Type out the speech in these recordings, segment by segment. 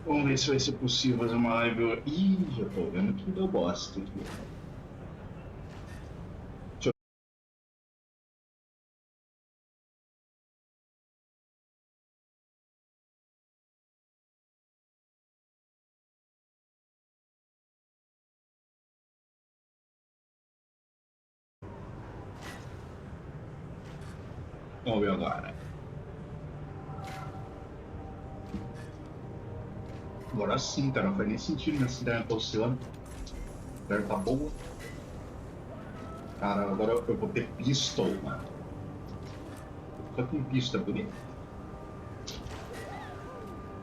Vamos ver se vai ser possível fazer uma live. Ih, já tô vendo que deu bosta aqui. Deixa Vamos ver agora. Agora sim, cara. Não faz nem sentido minha cidade tá oscilando. Certo, tá boa. Cara, agora eu vou ter pistol, mano. Só com pistol é bonito.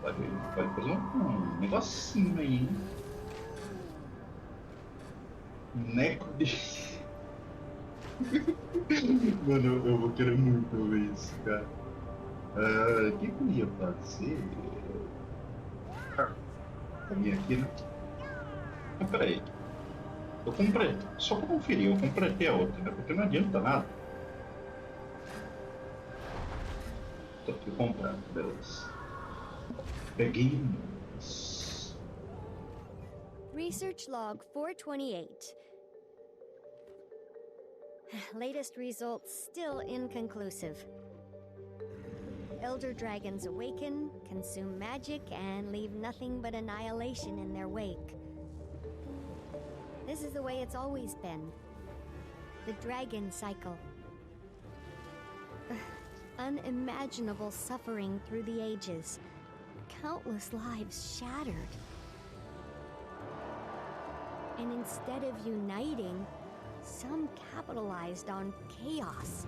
Pode fazer um negocinho aí, hein? Neco de. Mano, eu vou querer muito ver isso, cara. O que eu ia fazer? Caminho aqui, né? Mas peraí. Eu comprei. Só pra conferir, eu completei a outra, né? Porque não adianta nada. Tô aqui comprando, beleza. Peguei umas. Research log 428. Latest results still inconclusive. Elder dragons awaken, consume magic, and leave nothing but annihilation in their wake. This is the way it's always been. The dragon cycle. Unimaginable suffering through the ages. Countless lives shattered. And instead of uniting, some capitalized on chaos.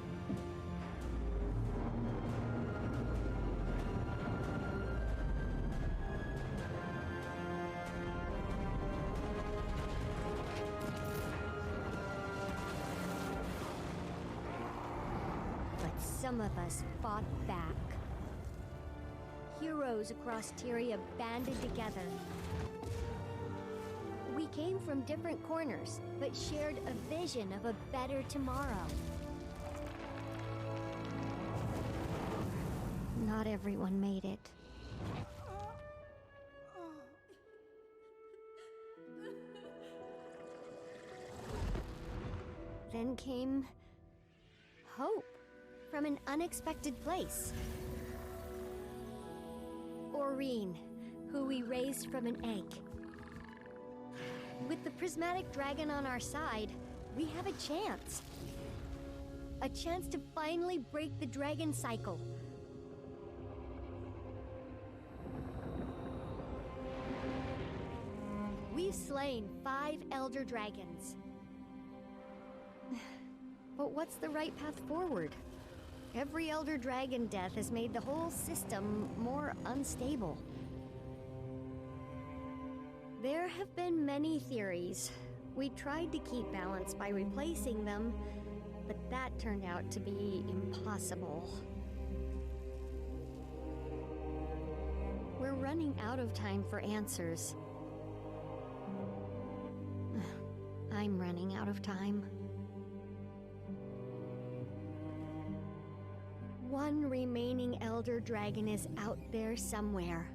But some of us fought back. Heroes across Tyria banded together. We came from different corners, but shared a vision of a better tomorrow. Not everyone made it. Then came hope from an unexpected place. Aurene, who we raised from an egg. With the prismatic dragon on our side, we have a chance. A chance to finally break the dragon cycle. We've slain 5 elder dragons. But what's the right path forward? Every elder dragon death has made the whole system more unstable. There have been many theories. We tried to keep balance by replacing them, but that turned out to be impossible. We're running out of time for answers. I'm running out of time. One remaining elder dragon is out there somewhere.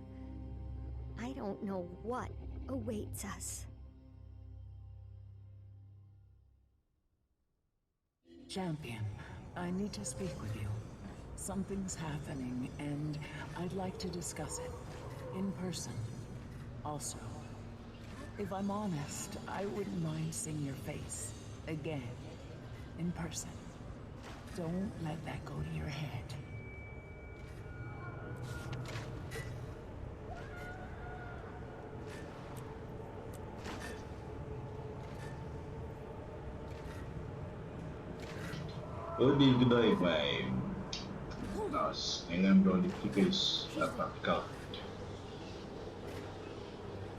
I don't know what awaits us. Champion, I need to speak with you. Something's happening, and I'd like to discuss it. In person. Also, if I'm honest, I wouldn't mind seeing your face. Again. In person. Don't let that go to your head. Eu ligo daí, vai. Nossa, nem lembro onde fica isso. Ah, tá, fica lá.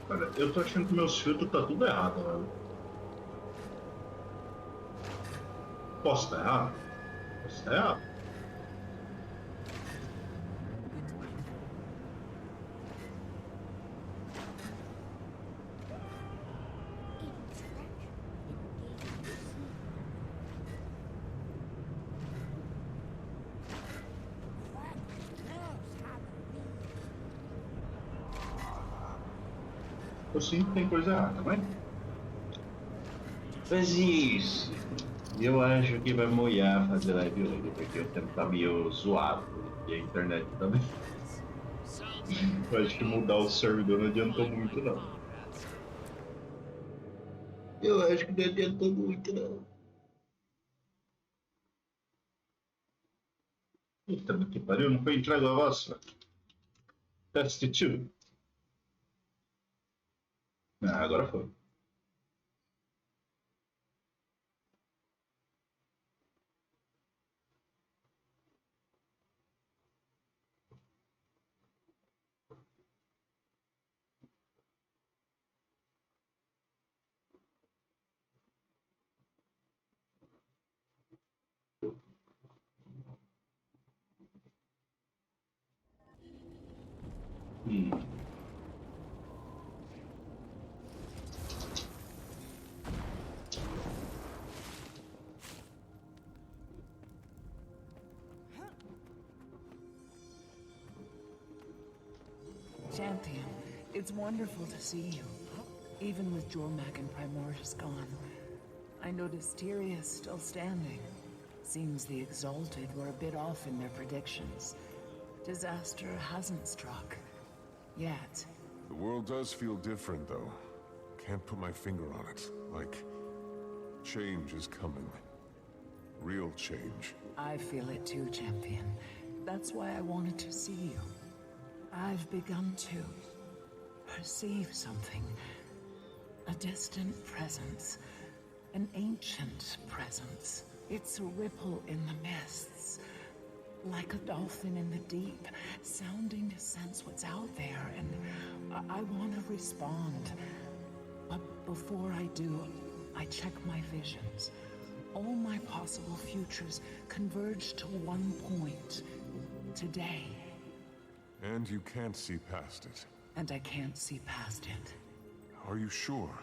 Olha, eu tô achando que meus filtros tá tudo errado, velho. Posso estar errado? Posso estar errado? Eu sinto que tem coisa errada, mas isso. Eu acho que vai molhar fazer live hoje, porque o tempo tá meio zoado e a internet também. Eu acho que mudar o servidor não adiantou muito, não. Eu acho que não adiantou muito, não. Eita, que pariu, não foi entregue a vossa? Test 2? Ah, agora foi. Hum. Champion, it's wonderful to see you. Even with Jormak and Primordius gone, I noticed Tyria's still standing. Seems the Exalted were a bit off in their predictions. Disaster hasn't struck. Yet. The world does feel different, though. Can't put my finger on it. Like, change is coming. Real change. I feel it too, Champion. That's why I wanted to see you. I've begun to perceive something. A distant presence. An ancient presence. It's a ripple in the mists. Like a dolphin in the deep, sounding to sense what's out there, and I want to respond. But before I do, I check my visions. All my possible futures converge to one point. Today. And you can't see past it. And I can't see past it. Are you sure?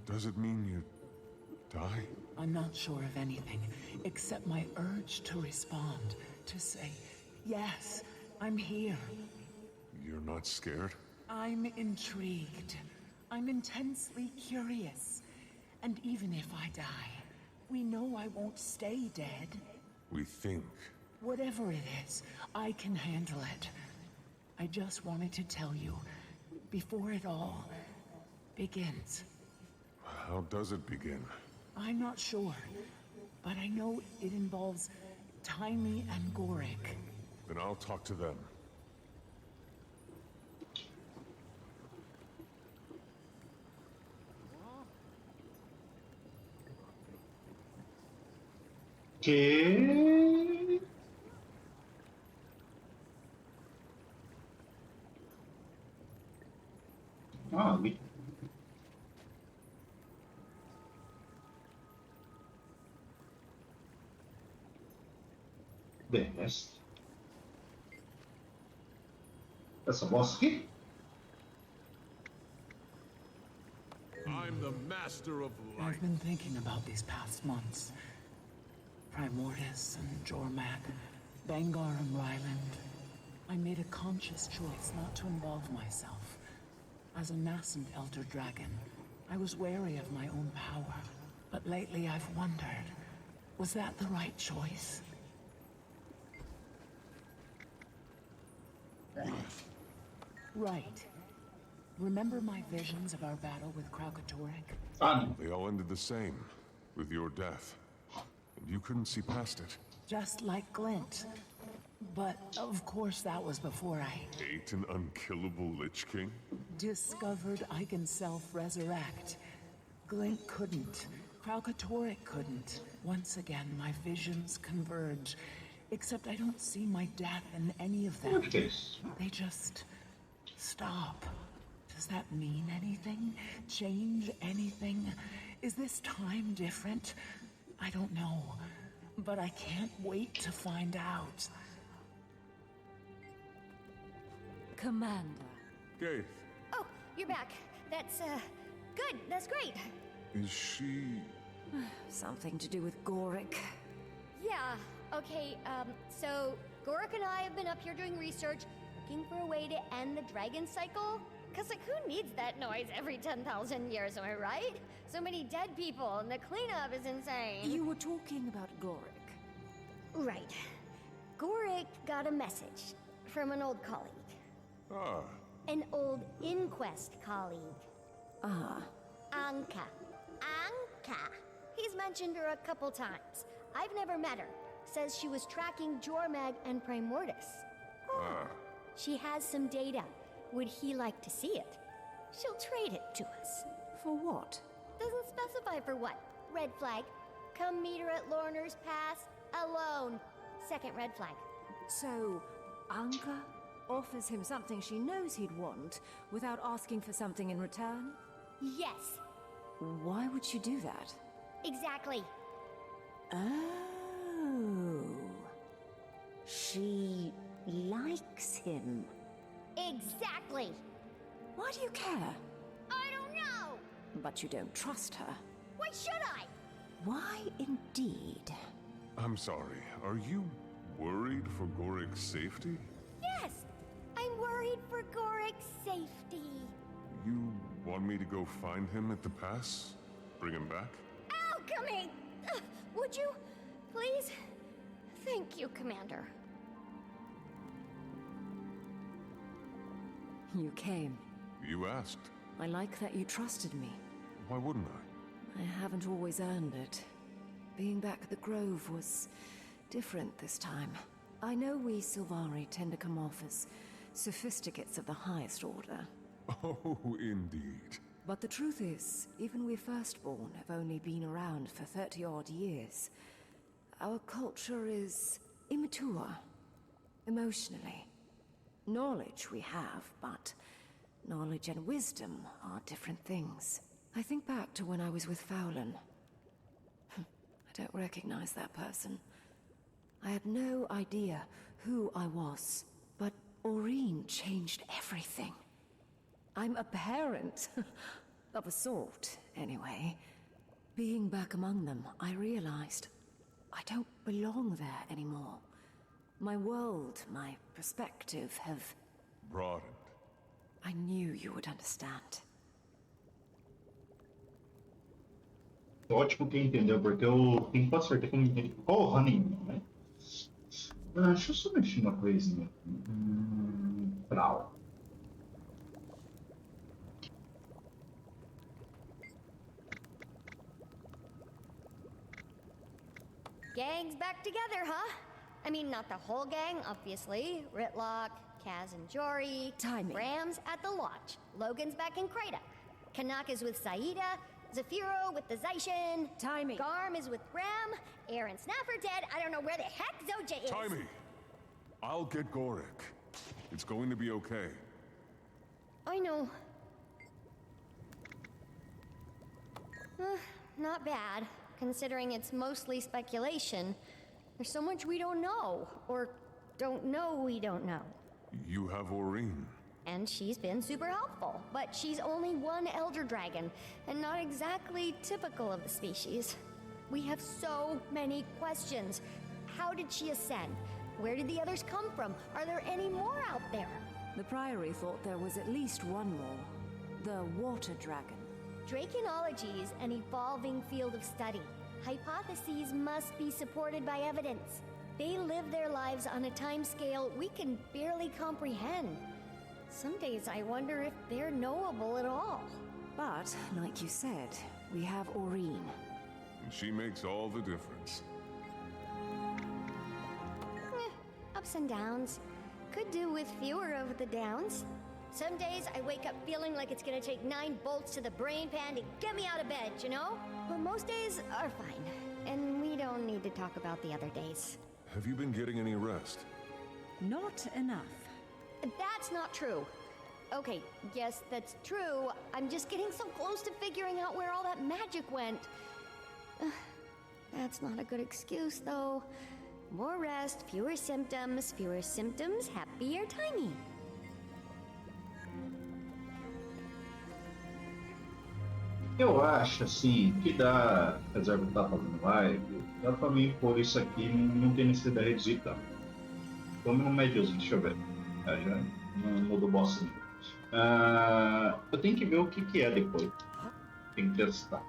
Does it mean you die? I'm not sure of anything, except my urge to respond, to say, yes, I'm here. You're not scared? I'm intrigued. I'm intensely curious. And even if I die, we know I won't stay dead. We think. Whatever it is, I can handle it. I just wanted to tell you, before it all begins. How does it begin? I'm not sure, but I know it involves Tiny and Goric. Then I'll talk to them. Que? Ah, ali. Desce. Essa bosta aqui? I'm the master of light. I've been thinking about these past months. Primordius and Jormak, Bangar and Ryland. I made a conscious choice not to involve myself. As a nascent elder dragon, I was wary of my own power. But lately I've wondered, was that the right choice? Right. Remember my visions of our battle with Kraukatoric? They all ended the same, with your death. And you couldn't see past it. Just like Glint. But, of course, that was before I Ate an unkillable Lich King? discovered I can self-resurrect. Glint couldn't. Kraukatoric couldn't. Once again, my visions converge. Except I don't see my death in any of them. Onde que é isso? They just stop. Does that mean anything? Change anything? Is this time different? I don't know. But I can't wait to find out. Commander. Gaith, Oh, you're back. That's, good. That's great. is she... Something to do with Goric. Yeah, okay, so Goric and I have been up here doing research, looking for a way to end the dragon cycle. Cause like who needs that noise every 10,000 years, am I right? So many dead people and the cleanup is insane. You were talking about Gorik. Right. Gorik got a message from an old colleague. Ah, An old Inquest colleague. Ah, Anka. Anka. He's mentioned her a couple times. I've never met her. Says she was tracking Jormag and Primordus. ah. She has some data. Would he like to see it? She'll trade it to us. for what? Doesn't specify for what. Red flag. Come meet her at Lorner's Pass alone. Second red flag. So, Anka offers him something she knows he'd want without asking for something in return? Yes, Why would she do that? exactly. Oh. She likes him. Exactly. Why do you care? I don't know. But you don't trust her. Why should I? Why indeed? I'm sorry, are you worried for Gorik's safety? Yes, I'm worried for Gorik's safety. You want me to go find him at the pass? Bring him back? Alchemy! Would you, please? Thank you, Commander. You came. You asked. I like that you trusted me. Why wouldn't I? I haven't always earned it. Being back at the Grove was different this time. I know we Sylvari tend to come off as sophisticates of the highest order. Oh, indeed. But the truth is, even we Firstborn have only been around for 30-odd years. Our culture is immature, emotionally. Knowledge we have, but knowledge and wisdom are different things. I think back to when I was with Fowlin. I don't recognize that person. I had no idea who I was, but Aurene changed everything. I'm a parent. Of a sort, anyway. Being back among them, I realized I don't belong there anymore. My world, my perspective have... Broadened. I knew you would understand. Ótimo que entendeu, porque eu tenho quase certeza que eu não entendi porra nenhuma, né? Deixa eu só mexer uma coisinha aqui. Brau. Gang's back together, huh? I mean, not the whole gang, obviously. Ritlock, Kaz and Jory. Timing. Ram's at the lodge. Logan's back in Krata. Kanak is with Saida. Zafiro with the Zaishin. Timing. Garm is with Ram. Aaron Snapper dead. I don't know where the heck Zoja is. Timey! I'll get Gorik. It's going to be okay. I know. Not bad, considering it's mostly speculation. There's so much we don't know, or don't know we don't know. You have Aurene. And she's been super helpful, but she's only one elder dragon, and not exactly typical of the species. We have so many questions. How did she ascend? Where did the others come from? Are there any more out there? The Priory thought there was at least one more. The Water Dragon. Draconology is an evolving field of study. Hypotheses must be supported by evidence. They live their lives on a timescale we can barely comprehend. Some days I wonder if they're knowable at all. But, like you said, we have Aurene. And she makes all the difference. Ups and downs. Could do with fewer of the downs. Some days I wake up feeling like it's gonna take 9 bolts to the brain pan to get me out of bed, you know? But most days are fine. And we don't need to talk about the other days. Have you been getting any rest? Not enough. That's not true. Okay, yes, that's true. I'm just getting so close to figuring out where all that magic went. That's not a good excuse, though. More rest, fewer symptoms, happier timing. Eu acho assim que dá, apesar de eu estar fazendo live, dá pra mim pôr isso aqui, não tem necessidade de reduzir tanto. Vamos no médiozinho, deixa eu ver. Já não do boss. Eu tenho que ver o que que é depois. Tem que testar.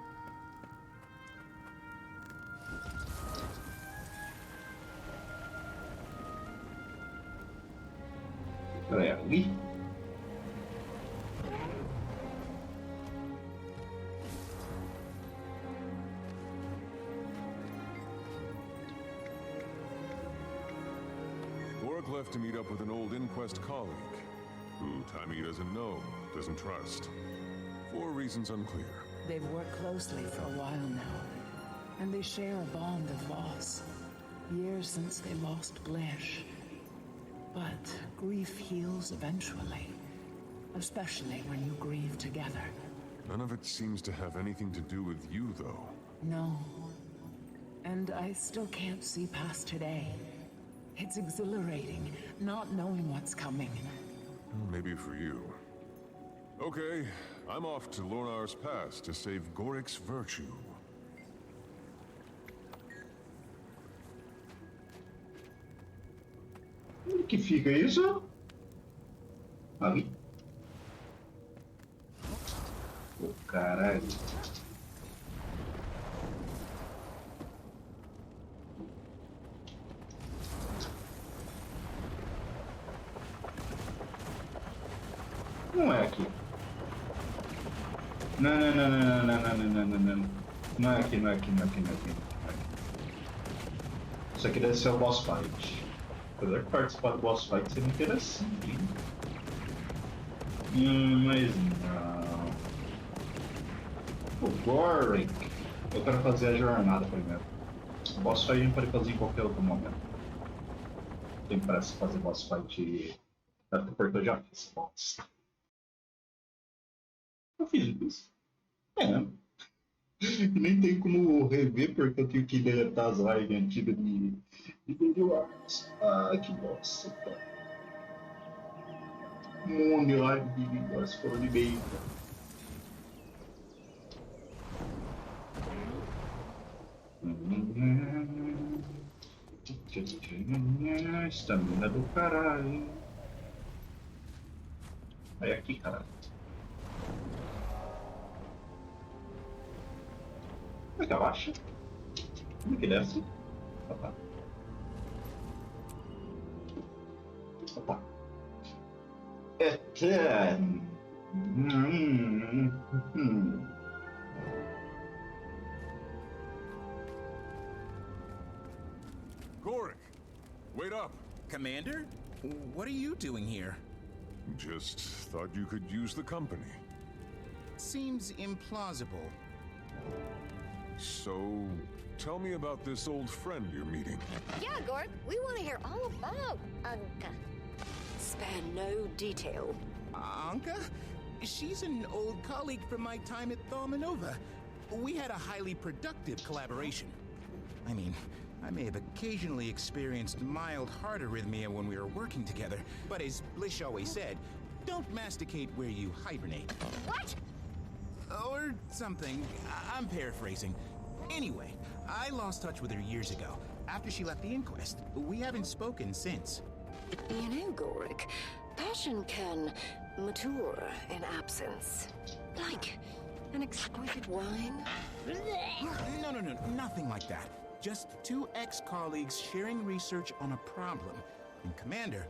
Peraí, ali? Warwick left to meet up with an old Inquest colleague, who Timmy doesn't know, doesn't trust. For reasons unclear. They've worked closely for a while now, and they share a bond of loss. Years since they lost Blish. But grief heals eventually, especially when you grieve together. None of it seems to have anything to do with you, though. No. And I still can't see past today. It's exhilarating, not knowing what's coming. Maybe for you. Okay, I'm off to Lornar's Pass to save Gorik's virtue. Onde que fica isso? Ali. Ô, caralho. Não é aqui. Não. Não é aqui, não é aqui. Isso aqui deve ser o boss fight. Apesar que participar do boss fight seria interessante, hein? Mas não. O Goring. Eu quero fazer a jornada primeiro. O boss fight a gente pode fazer em qualquer outro momento. Tem pressa fazer boss fight. Deve ter portão já fiz boss. Eu fiz isso. Nem tem como rever porque eu tenho que deletar as lives antigas de GW2. Que bosta, cara. Um monte de live de GW2 foram de bacon. Estamina do caralho. Aí aqui, caralho. Como é que abaixa? Como é que desce? Opa. Opa. Eterno. Gorik! Wait up! Commander? What are you doing here? Just thought you could use the company. Seems implausible. So, tell me about this old friend you're meeting. Yeah, Gord, we want to hear all about Anka. Spare no detail. Anka? She's an old colleague from my time at Thaumanova. We had a highly productive collaboration. I mean, I may have occasionally experienced mild heart arrhythmia when we were working together, but as Blish always said, don't masticate where you hibernate. What? Or something. I'm paraphrasing. Anyway, I lost touch with her years ago, after she left the inquest. We haven't spoken since. You know, Gorik, passion can mature in absence. Like an exquisite wine. No, nothing like that. Just two ex-colleagues sharing research on a problem. And Commander,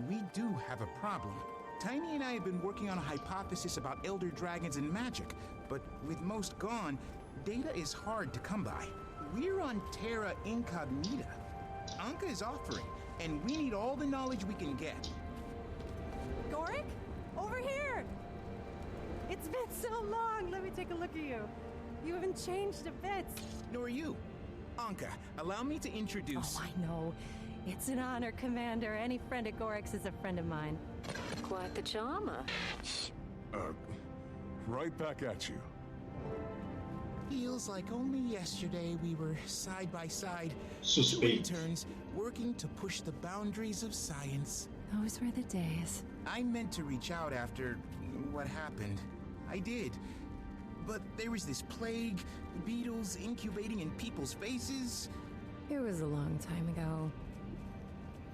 we do have a problem. Tiny and I have been working on a hypothesis about elder dragons and magic, but with most gone, data is hard to come by. We're on Terra Incognita. Anka is offering, and we need all the knowledge we can get. Gorik? Over here! It's been so long! Let me take a look at you. You haven't changed a bit. Nor you. Anka, allow me to introduce... Oh, I know. It's an honor, Commander. Any friend at Gorik's is a friend of mine. Quite the charmer. Right back at you. Feels like only yesterday we were side by side, two Suspect. interns working to push the boundaries of science. Those were the days. I meant to reach out after what happened. I did. But there was this plague, beetles incubating in people's faces. It was a long time ago.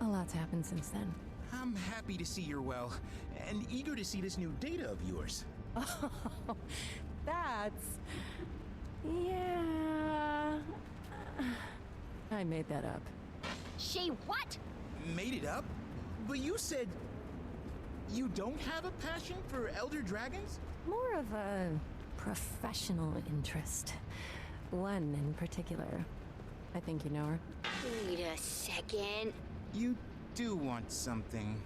A lot's happened since then. I'm happy to see you're well, and eager to see this new data of yours. Oh, that's... Yeah... I made that up. She what? Made it up? But you said you don't have a passion for elder dragons? More of a professional interest. One in particular. I think you know her. Wait a second. You do want something.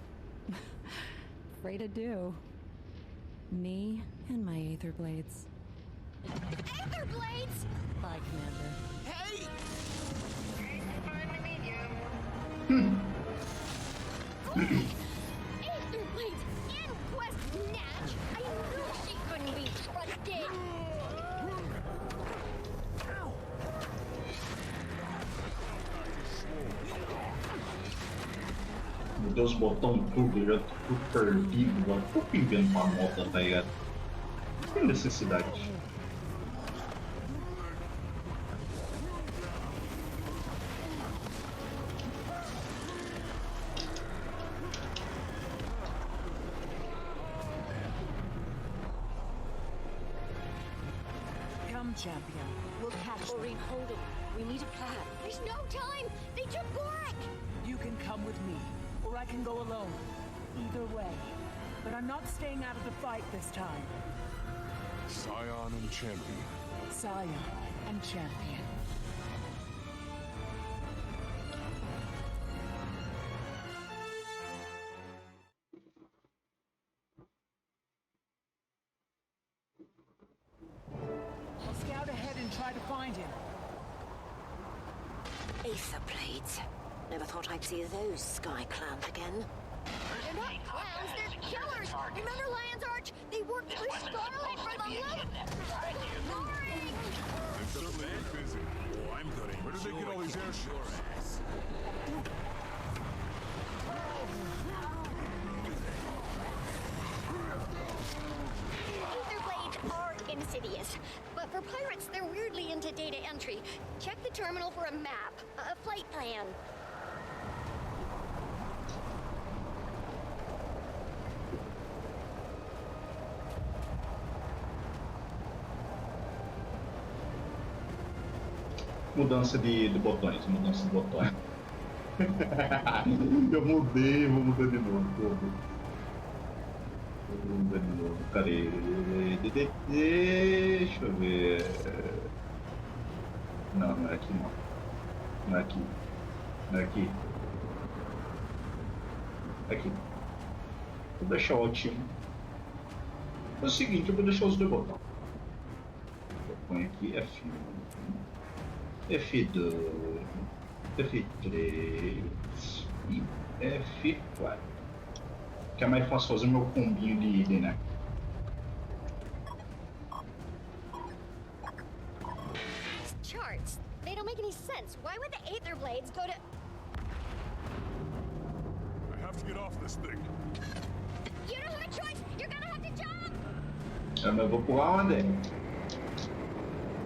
Afraid I do. Me and my Aether Blades. Aether Blades? Bye, Commander. Hey! Aether Blades! Inquest Natch! I knew she couldn't be trusted! Mudei os botões tudo, já tô tudo perdido, já tô pingando pra moto, tá ligado? Não tem necessidade. Come, champion. We'll catch them. Maureen, hold it. We need a plan. There's no time! They took Gorak! You can come with me, or I can go alone. Either way. But I'm not staying out of the fight this time. Scion and Champion. Scion and champion. I'll scout ahead and try to find him. Aether Blades. Never thought I'd see those sky clans again. They're not clowns, they're killers! Remember Lion's Arch? They worked through Starlight for the love... Boring! They're certainly busy. Oh, I'm gonna Where did they get all these airships? Aether Blades are insidious, but for pirates, they're weirdly into data entry. Check the terminal for a map, a flight plan. Mudança de botões, mudança de botões. Eu mudei, vou mudar de novo. Vou mudar de novo. Cadê? Deixa eu ver. Não, não é aqui não. Não é aqui. Não é aqui. Aqui. Vou deixar o Alt1. É o seguinte, eu vou deixar os dois botões. Eu ponho aqui F1. F2, F3 e F4. Que é mais fácil fazer o meu combinho de item, né? These charts, they don't make any sense. Why would the Aether Blades go to... I have to get off this thing. You don't have a choice! You're gonna have to jump! Eu vou pular onde?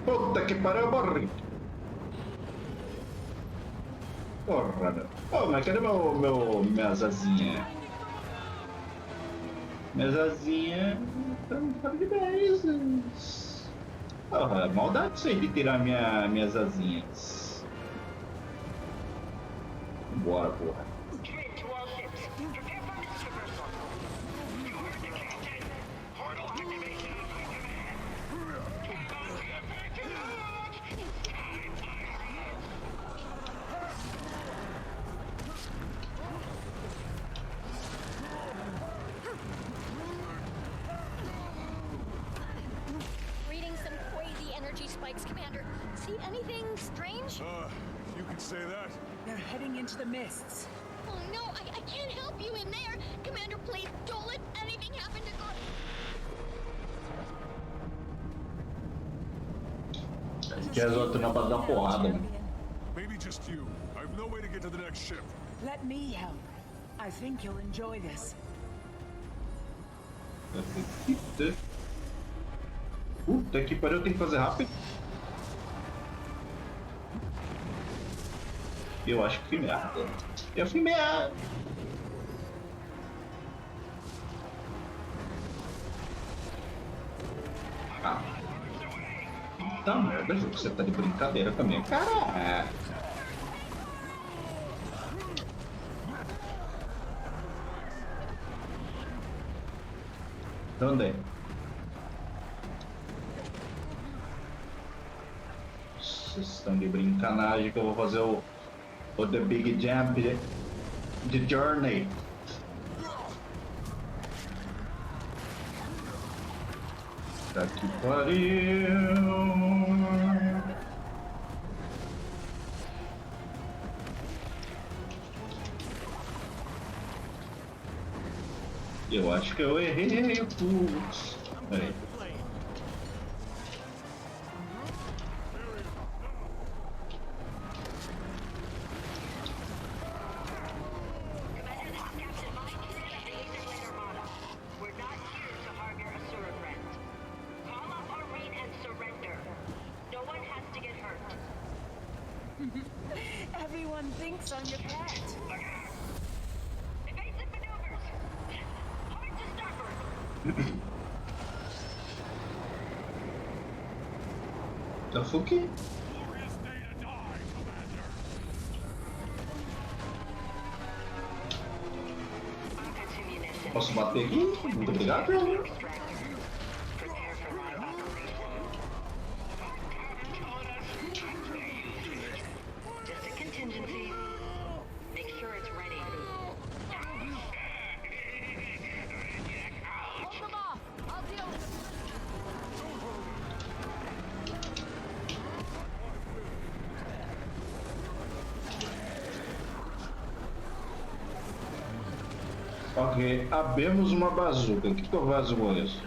Puta que pariu, eu morri! Porra, meu. Oh, mas cadê minhas asinhas? Minhas asinhas estão de vezes. Porra, maldade isso aí de tirar minhas asinhas. Bora, porra. Reading some crazy energy spikes, Commander. See anything strange? You can say that. They're heading into the mists. Oh no, I can't help you in there! Commander, please don't let anything happen to Gorak! Que as outras não pra dar porrada, mano. Maybe just you. I have no way to get to the next ship. Let me help. I think you'll enjoy this. Puta que pariu, eu tenho que fazer rápido. Eu acho que fui merda. Eu fui merda. Puta merda, jogo, você tá de brincadeira com a minha cara. Onde? Vocês estão de brincanagem que eu vou fazer o The Big Jump de Journey. Tá que pariu. Eu acho que eu errei o pulo. Peraí. Everyone thinks I'm your pet. Evasive maneuvers. Hard to stop her. The fuck? Posso bater aqui? Muito obrigado. Ok, abemos uma bazuca. O que eu faço com isso?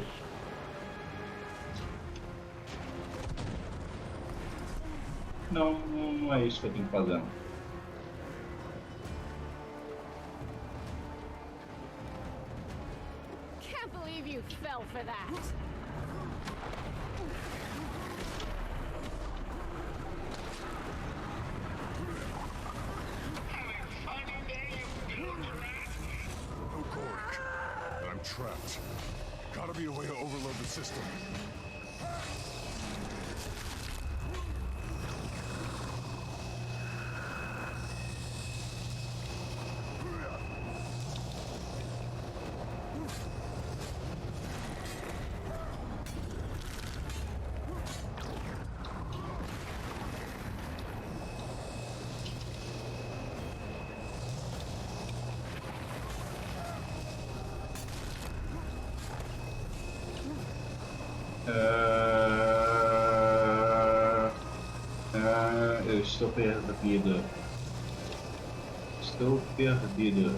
Não, não é isso que eu tenho que fazer. Can't believe you fell for that. I'm trapped. Gotta be a way to overload the system. Eu estou perdido. Estou perdido.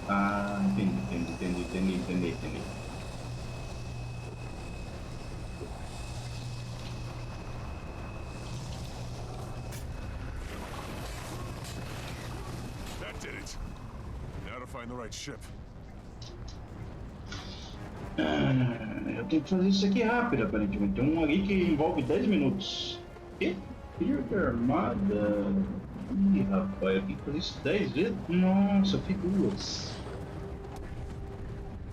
Ah, entendi. That did it. Now to find the right ship. Eu tenho que fazer isso aqui rápido, aparentemente. Tem um ali que envolve 10 minutos. Que? Filho de armada. Ih, rapaz, eu tenho que fazer isso 10 vezes? Nossa, eu fiz 2.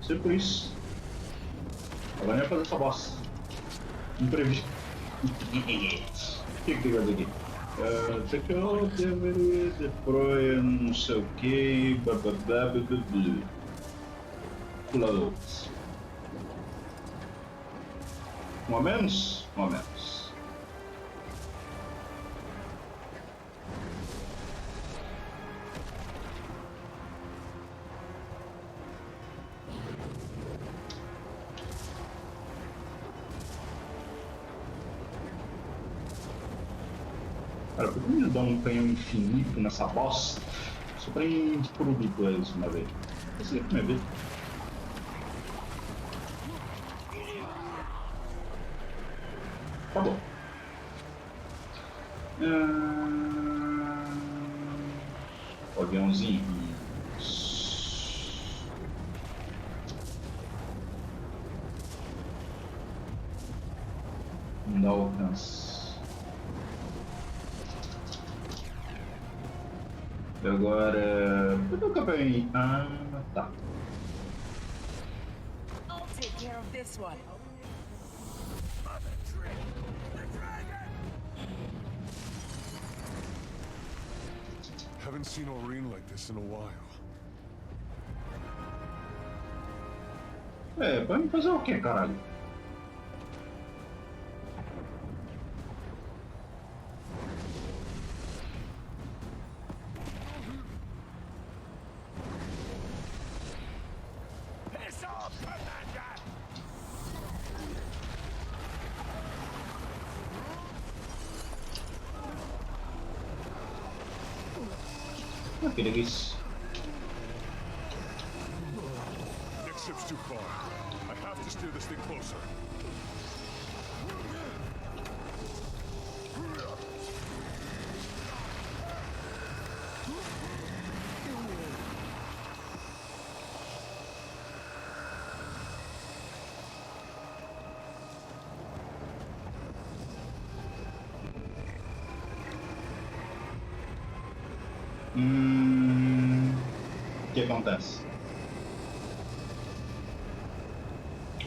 Sei por isso. Agora não é fazer essa bosta. Imprevisto. O que tem que fazer aqui? Isso aqui eu deveria depois não sei o que. Pula-los. Um a menos? Um a menos. Cara, por que me dá um canhão infinito nessa bosta? Só pra ir de produto a isso uma vez. Esse aqui é vez. Acabou. O aviãozinho. Não dá alcance. E agora. Cadê o cabelo? Ah, tá. I'll take care of this one. Haven't seen Aurene like this in a while. Vai me fazer o quê, caralho? Aquele que isso. Next ship's too far. I have to steer this thing closer. O que acontece?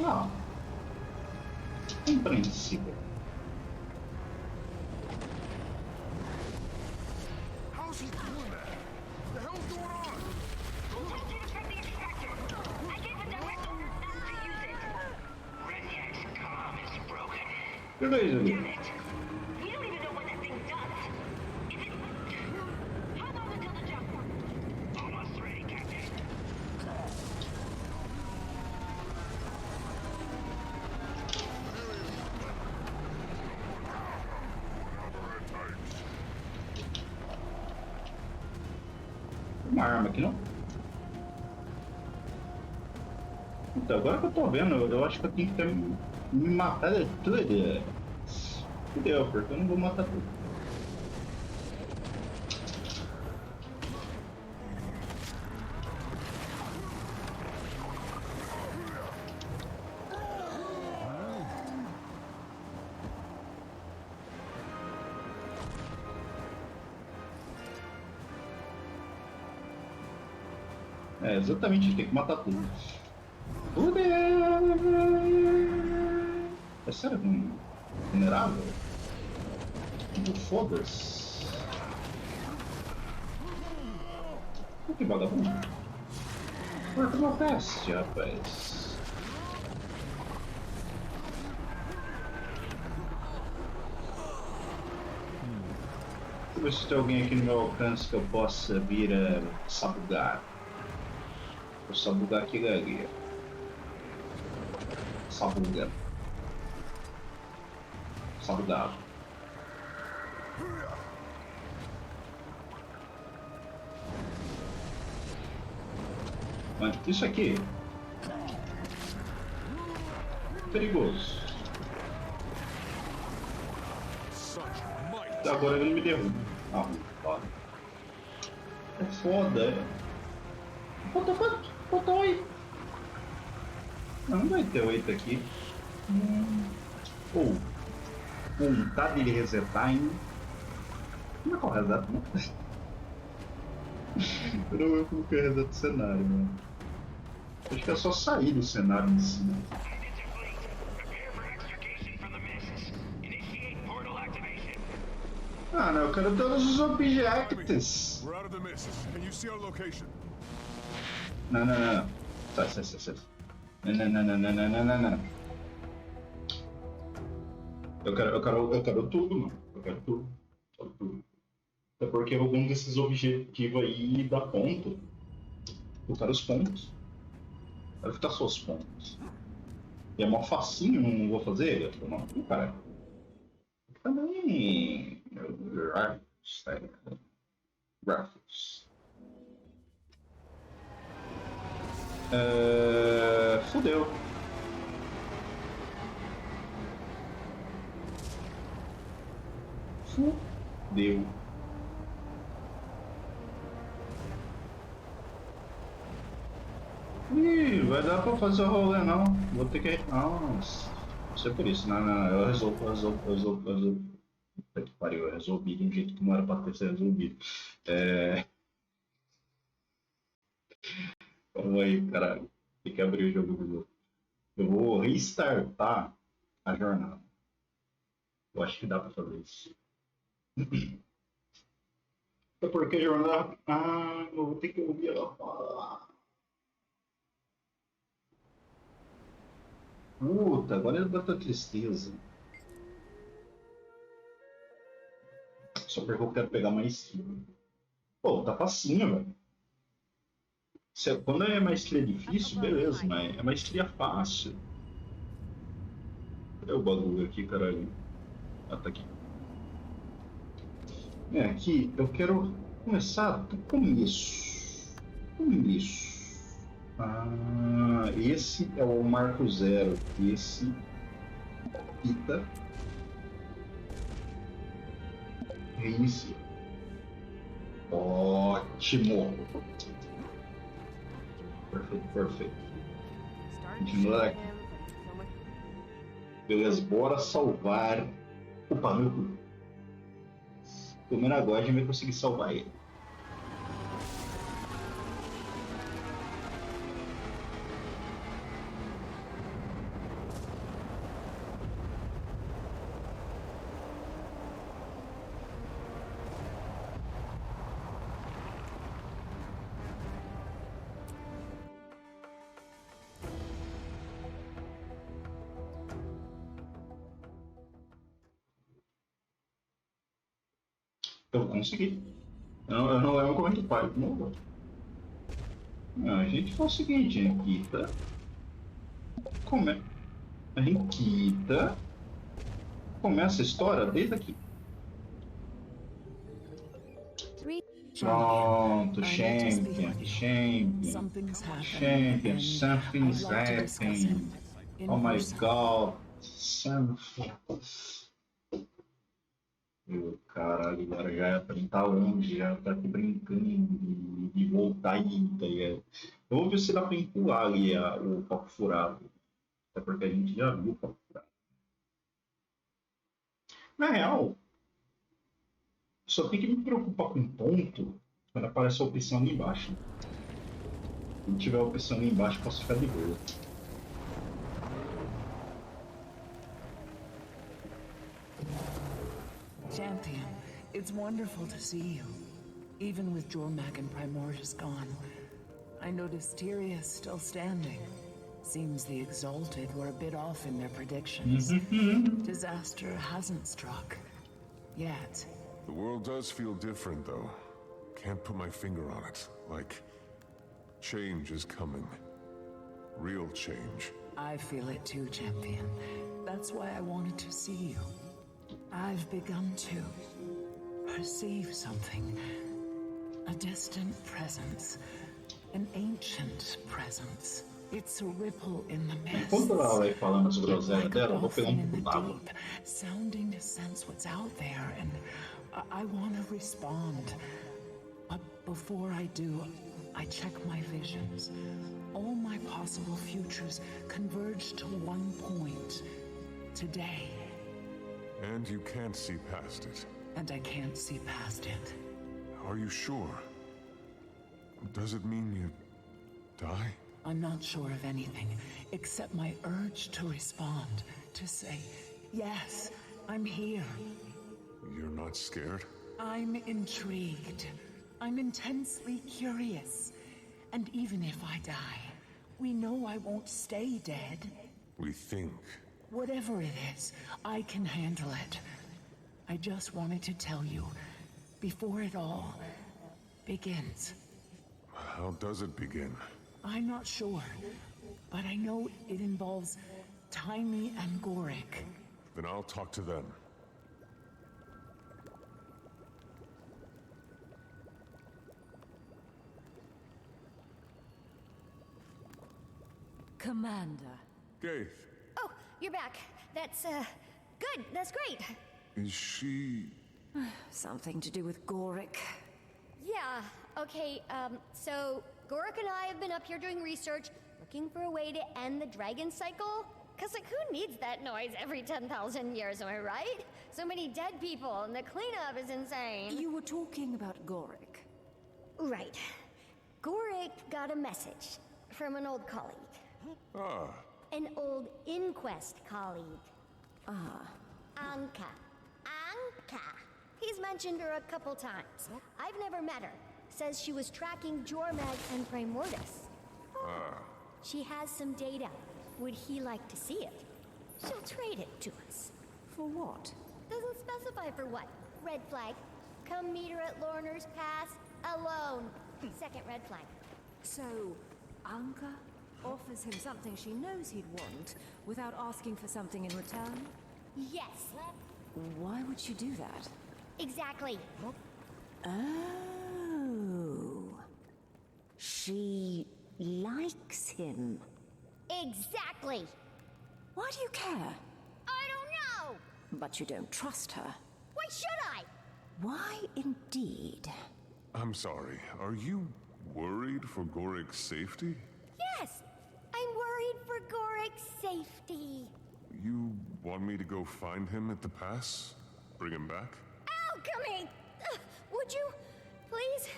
Ah, compreensível. How's he doing that? The hell's going on? Redneck's comm is broken. Tudo isso ali. Damn it! We don't even know what that thing does. Is it... How long until the jump? Almost ready, Captain. Uma arma aqui, não? Então, agora que eu tô vendo, eu acho que eu tenho que ter me matar de tudo. Fudeu, porque eu não vou matar tudo. É, exatamente, tem que matar tudo. Fudeu! É sério, vulnerável? Foda-se. Que vagabundo. Porta uma peste, rapaz. Deixa eu ver se tem alguém aqui no meu alcance que eu possa vir a sabugar. Vou sabugar aqui, galera. Sabuga. Sabugado. Mas isso aqui perigoso. Agora ele me derruba. Ah, foda. É foda. Bota 8. Não vai ter 8 aqui. Ou vontade de resetar ainda. Como é que eu reseto, né? Eu coloquei reset do cenário, mano. Acho que é só sair do cenário em si. Ah, não, eu quero todos os objetos. We're out of the mist. Can you see our location? Não. Sai. Não. Eu quero tudo, mano. Eu quero tudo. Até porque algum desses objetivos aí dá ponto. Eu quero os pontos. Eu quero ficar só os pontos. E é mó facinho, não vou fazer? Eu falo, não, cara. Também. Graphics. Fudeu. Fudeu. Ih, vai dar pra fazer o rolê não. Vou ter que. Nossa. Isso é por isso. Não. Eu resolvo. Puta que pariu, eu resolvi de um jeito que não era pra ter sido resolvido. Calma aí, caralho. Tem que abrir o jogo de novo. Eu vou restartar a jornada. Eu acho que dá pra fazer isso. É porque a jornada. Ah, eu vou ter que ouvir ela falar. Puta, agora ele bateu tristeza. Só porque eu quero pegar maestria. Pô, tá facinho, velho. Quando é maestria difícil, beleza, mas é maestria fácil. Cadê o bagulho aqui, caralho? Ah, tá aqui. É, aqui eu quero começar do começo. Começo. Ah, esse é o marco zero. Esse fita reinicia. Ótimo. Perfeito, perfeito. Continua aqui. Beleza, bora salvar o Panuco. Pelo menos agora a gente vai conseguir salvar ele. Eu consegui. Eu não lembro como é que faz. Não vou. A gente faz o seguinte, a gente quita. Como é? A gente quita. Começa a história desde aqui. Pronto, champion, something's happening. Oh my god, something. Meu caralho, agora já tá longe, já tá aqui brincando de voltar aí, tá ligado? Eu vou ver se dá pra empurrar ali o papo furado. Até porque a gente já viu o papo furado. Na real, só tem que me preocupar com ponto quando aparece a opção ali embaixo. Se tiver a opção ali embaixo, posso ficar de boa. Champion, it's wonderful to see you. Even with Jormak and Primordius gone, I noticed Tyria's still standing. Seems the Exalted were a bit off in their predictions. Disaster hasn't struck. Yet. The world does feel different, though. Can't put my finger on it. Like, change is coming. Real change. I feel it too, Champion. That's why I wanted to see you. I've begun to perceive something. A distant presence. An ancient presence. It's a ripple in the mist. Enquanto ela vai falando as groselhas dela, eu vou pegar pouco d'água. Sounding to sense what's out there, and I want to respond. But before I do, I check my visions. All my possible futures converge to one point. Today. And you can't see past it. And I can't see past it. Are you sure? Does it mean you die? I'm not sure of anything, except my urge to respond, to say, yes, I'm here. You're not scared? I'm intrigued. I'm intensely curious. And even if I die, we know I won't stay dead. We think. Whatever it is, I can handle it. I just wanted to tell you, before it all begins. How does it begin? I'm not sure, but I know it involves Tiny and Gorik. Then I'll talk to them. Commander. Gaith. Oh, you're back. That's, good. That's great. Is she... Something to do with Gorik. Yeah, okay, so Gorik and I have been up here doing research, looking for a way to end the dragon cycle. Cause like, who needs that noise every 10,000 years, am I right? So many dead people, and the cleanup is insane. You were talking about Gorik. Right. Gorik got a message from an old colleague. Ah. An old Inquest colleague. Ah. Anka. Anka. He's mentioned her a couple times. I've never met her. Says she was tracking Jormag and Primordus. She has some data. Would he like to see it? She'll trade it to us. For what? Doesn't specify for what. Red flag. Come meet her at Lorner's Pass alone. Second red flag. So, Anka offers him something she knows he'd want without asking for something in return? Yes. Why would she do that? Exactly. Oh. She likes him. Exactly. Why do you care? I don't know. But you don't trust her. Why should I? Why indeed? I'm sorry, are you worried for Gorik's safety? Yes. I'm worried for Gorik's safety. You want me to go find him at the pass? Bring him back? Alchemy! Would you, please?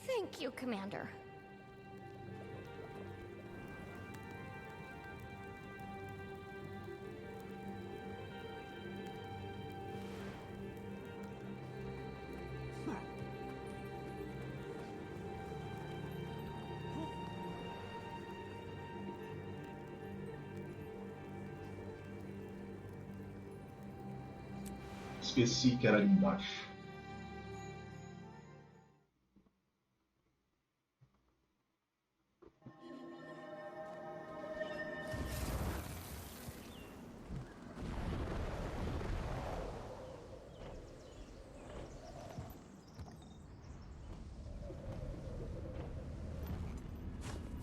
Thank you, Commander. Esqueci que era ali embaixo.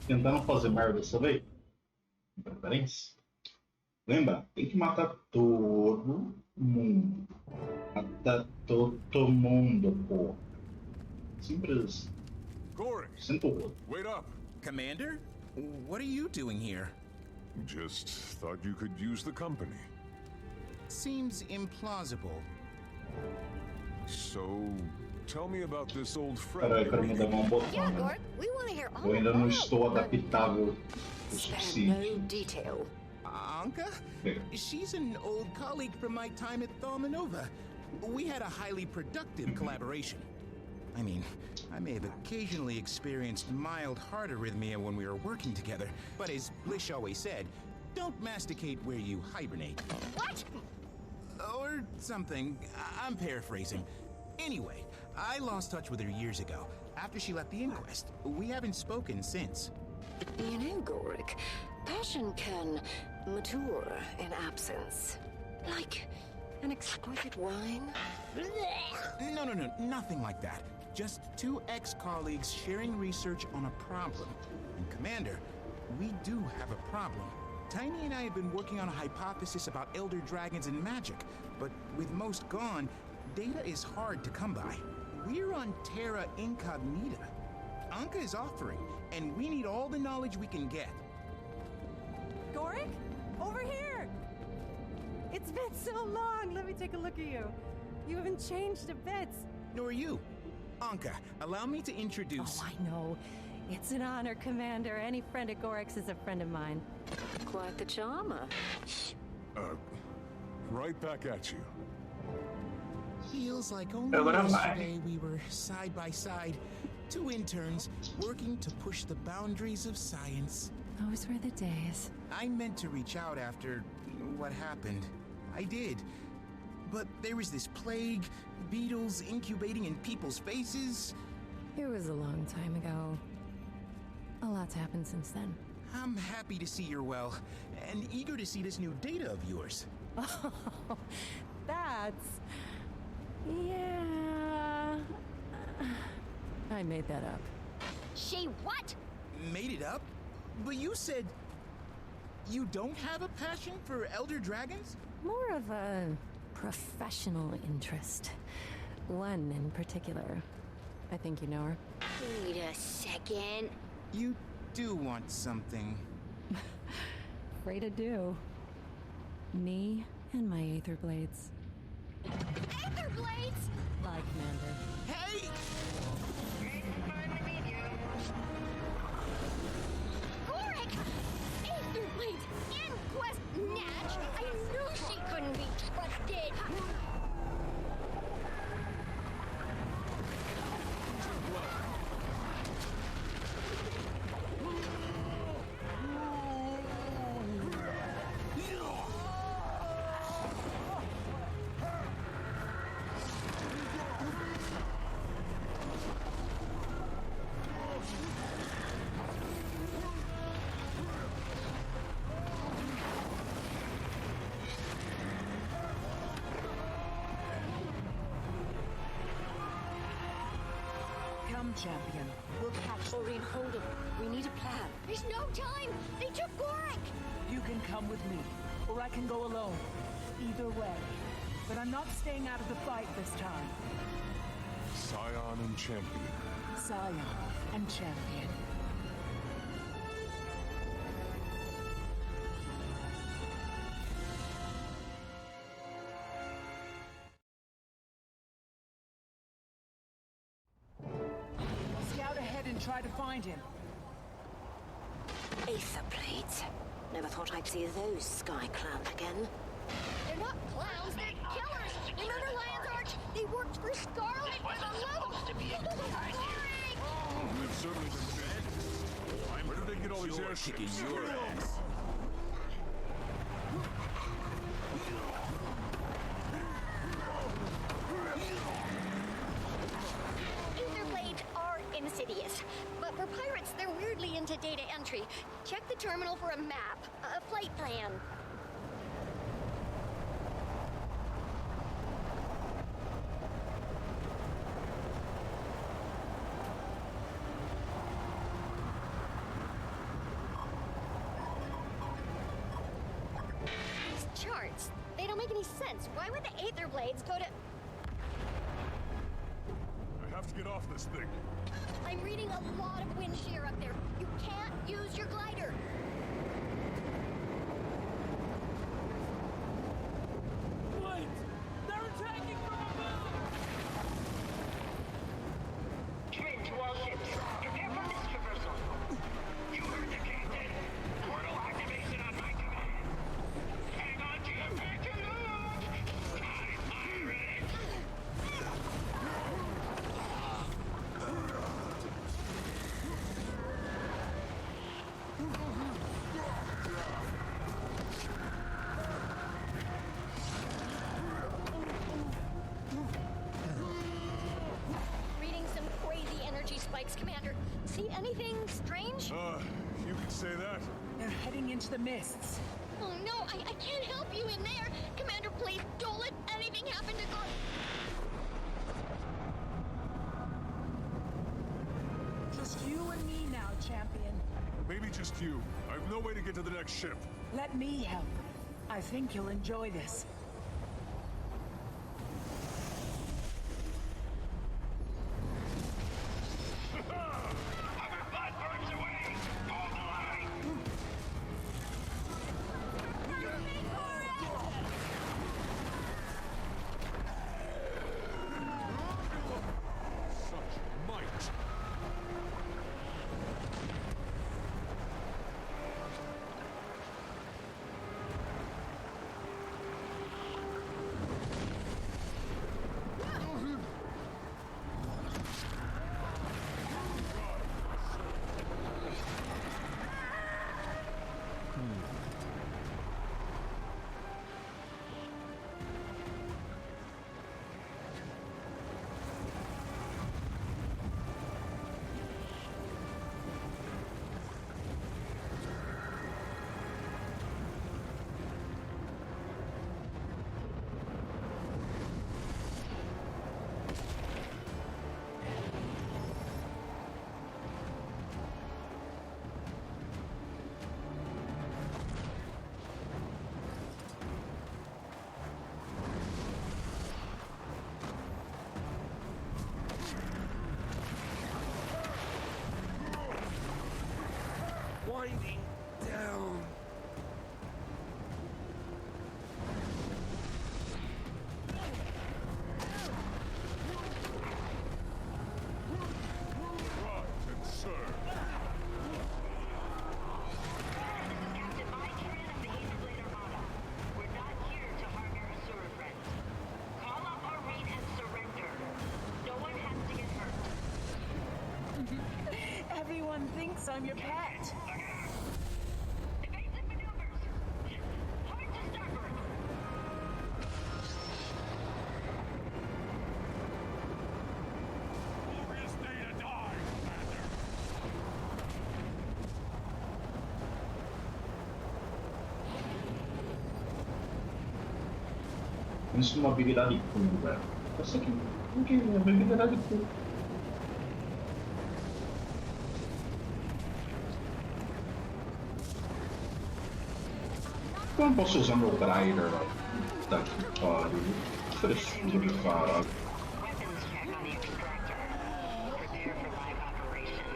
Tentando fazer merda dessa vez. Preferência. Lembra? Tem que matar todo mundo. Mata todo mundo, pô. Simples. Gorik! Simple. Wait up! Commander? What are you doing here? Just thought you could use the company. Seems implausible. So, tell me about this old Peraí, friend. quero mudar uma Yeah, botão. Gork, we want to hear all Eu ainda não about estou it. adaptável o Spare suficiente. no detail. Anka? She's an old colleague from my time at Thalmanova. We had a highly productive collaboration. I mean, I may have occasionally experienced mild heart arrhythmia when we were working together, but as Lish always said, don't masticate where you hibernate. What? Or something. I'm paraphrasing. Anyway, I lost touch with her years ago, after she left the inquest. We haven't spoken since. You know, Gorik, passion can mature in absence. Like an exquisite wine. No, nothing like that. Just two ex-colleagues sharing research on a problem. And Commander, we do have a problem. Tiny and I have been working on a hypothesis about elder dragons and magic, but with most gone, data is hard to come by. We're on Terra Incognita. Anka is offering, and we need all the knowledge we can get. Gorik? Over here! It's been so long. Let me take a look at you. You haven't changed a bit. Nor you. Anka, allow me to introduce... Oh, I know. It's an honor, Commander. Any friend of Gorik's is a friend of mine. Quite the charmer. Right back at you. Feels like only Agora vai. yesterday we were side by side, two interns working to push the boundaries of science. Those were the days. I meant to reach out after what happened. I did. But there was this plague, beetles incubating in people's faces. It was a long time ago. A lot's happened since then. I'm happy to see you're well, and eager to see this new data of yours. Oh, that's... Yeah... I made that up. She what? Made it up? But you said you don't have a passion for elder dragons? More of a professional interest. One in particular. I think you know her. Wait a second. You do want something. Afraid I do. Me and my Aether Blades. Aether Blades? Bye, Commander. Hey! Gorik! Aether Blades! Inquest Natch! I knew she couldn't be trusted! champion. We'll catch them. Maureen, hold them. We need a plan. There's no time! They took Gorik! You can come with me, or I can go alone. Either way. But I'm not staying out of the fight this time. Scion and champion. Scion and champion. Scout ahead and try to find him. Aether blades. Never thought I'd see those Sky Clan again. They're not clowns, they're killers! Remember Lion's Arch? They worked for Scarlet for the supposed to be They've certainly been fed. Where did they get all these airships? Your ass. Aether blades are insidious, but for pirates, they're weirdly into data entry. Check the terminal for a map, a flight plan. These charts, they don't make any sense. Why would the Aether blades go to... I have to get off this thing. I'm reading a lot of wind shear up there. You can't use your glider. Wait! They're attacking from above! Trin to all ships. Prepare for this traversal. You heard the captain. Portal activation on my command. Hang on to your pantaloons. Time pirates. Reading some crazy energy spikes, Commander. See anything strange? You could say that. They're heading into the mists. Oh no, I can't help you in there. Commander, please don't let anything happen to Gorik. Just you and me now, champion. Maybe just you. I have no way to get to the next ship. Let me help. I think you'll enjoy this. Our blood burns away. Hold the line. Such might. Winding down. Right and serve. Captain Trin of the Aether Blade Armada. We're not here to harm your Asura friends. Call up Maureen and surrender. No one has to get hurt. Everyone thinks I'm your pet. Evasive maneuvers. Hard to starboard. Glorious day to die, Commander. Isso é uma habilidade cool, velho. Eu sei que não é habilidade cool. Eu não posso usar meu grinder lá. Tá que pariu. Frescura de caralho. Weapons check on the extractor. Prepare for live operation.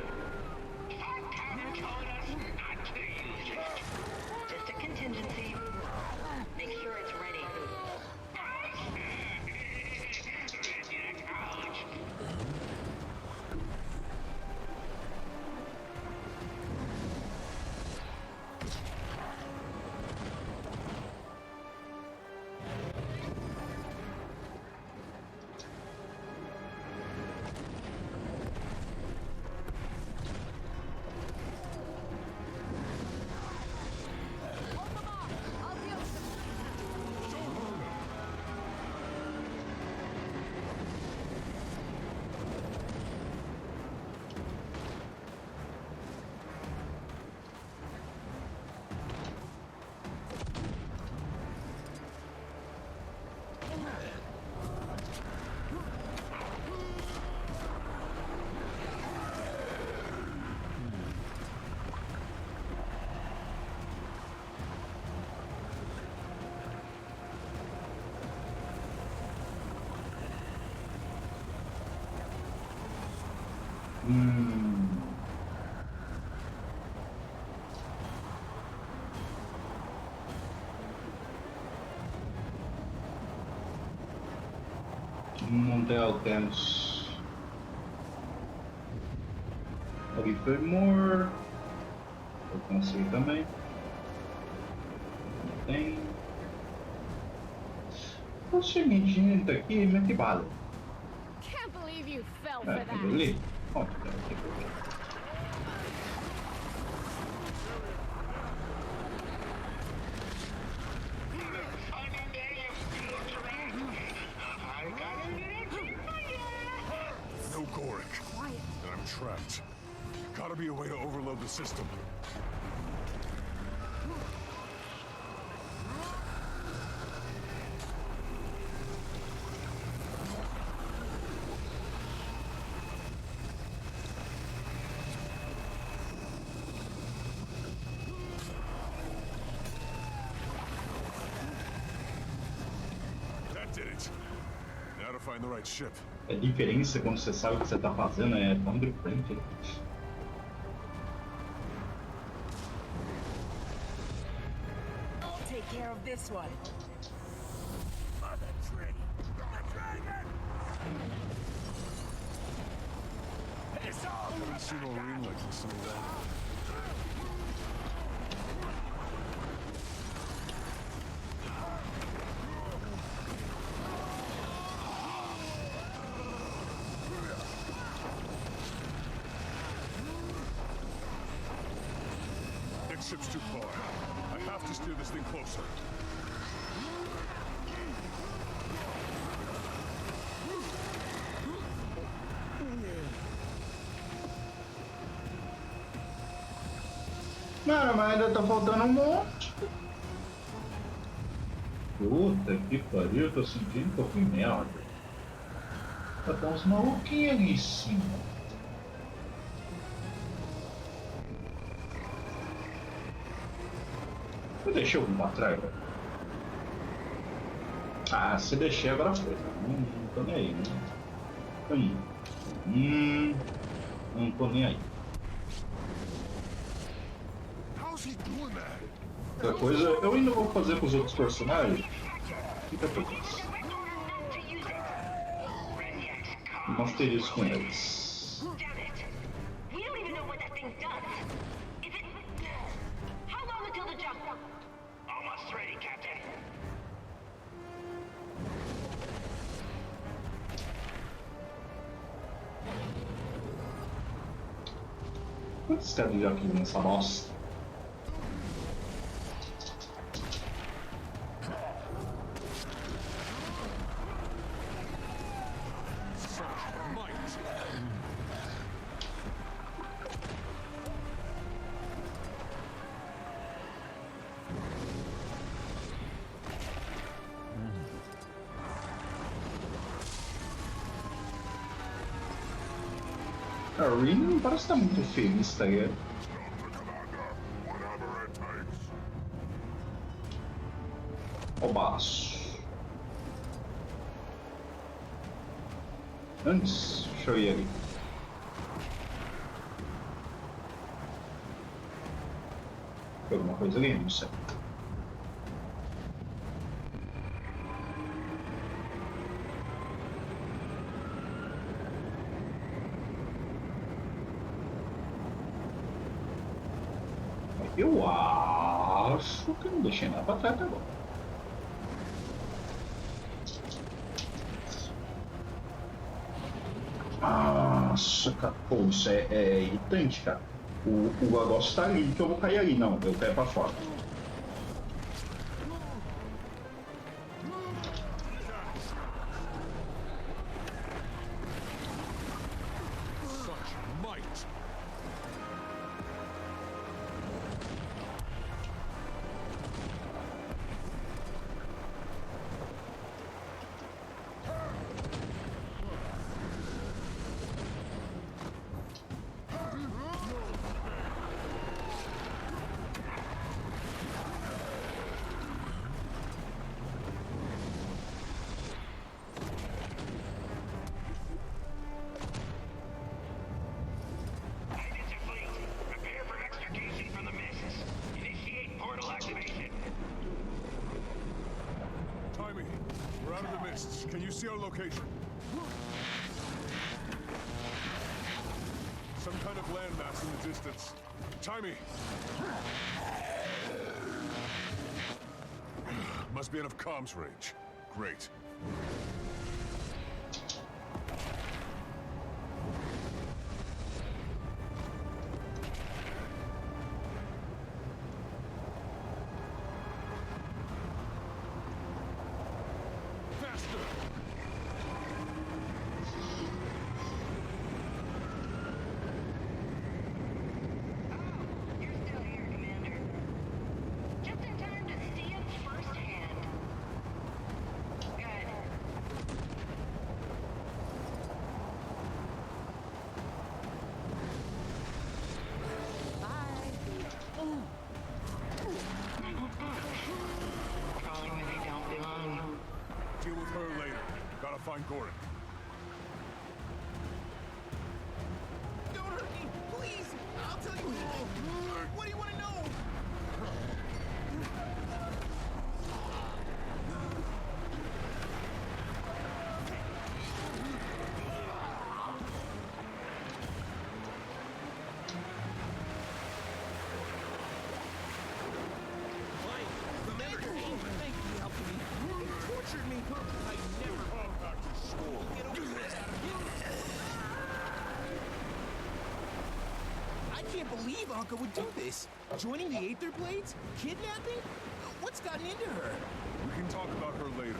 Fuck told us not to use it. Just a contingency. Make sure it's ready. Não tem alcance. Ali foi more. Alcance aí também. Não tem. O seguinte, gente, aqui, mete bala. Can't believe you fell É, for aquilo that. ali. Ó, aqui. No Goric. And I'm trapped. Gotta be a way to overload the system. That did it. Now to find the right ship. A diferença quando você sabe o que você tá fazendo é tão diferente. I'll take care of this one. Haven't seen Marine like this in a while. That ship's too far. I have to steer this thing closer. Mano, mas ainda tá faltando um monte. Puta que pariu, eu tô sentindo que eu fui merda. Tá uns maluquinhos ali em cima. Eu deixei algum pra trás, velho. Ah, se deixei agora foi. Não tô nem aí, né? Não tô nem aí. How's he doing that? Outra coisa, eu ainda vou fazer com os outros personagens. Fica por isso. Masterizo com eles. Damn it! We don't even know what that thing does. Is it? How long until the jump? Almost ready, Captain. Quantos caras já aqui nessa bosta? A Rin não parece estar muito feliz, tá ligado? Commander, whatever it takes. Ó o baço. Antes, deixa eu ir ali. Tem alguma coisa ali? Não sei. Eu acho que não deixei nada pra trás até agora. Nossa, cara. Pô, isso é irritante, cara. O negócio tá ali, que eu vou cair ali. Não, eu caio pra fora. Can you see our location? Some kind of landmass in the distance. Timey! Must be enough comms range. Great. Deal with her later. Gotta find Gorin. Don't hurt me, please! I'll tell you anything! What do you want to know? I can't believe Anka would do this. Joining the Aether Blades? Kidnapping? What's gotten into her? We can talk about her later.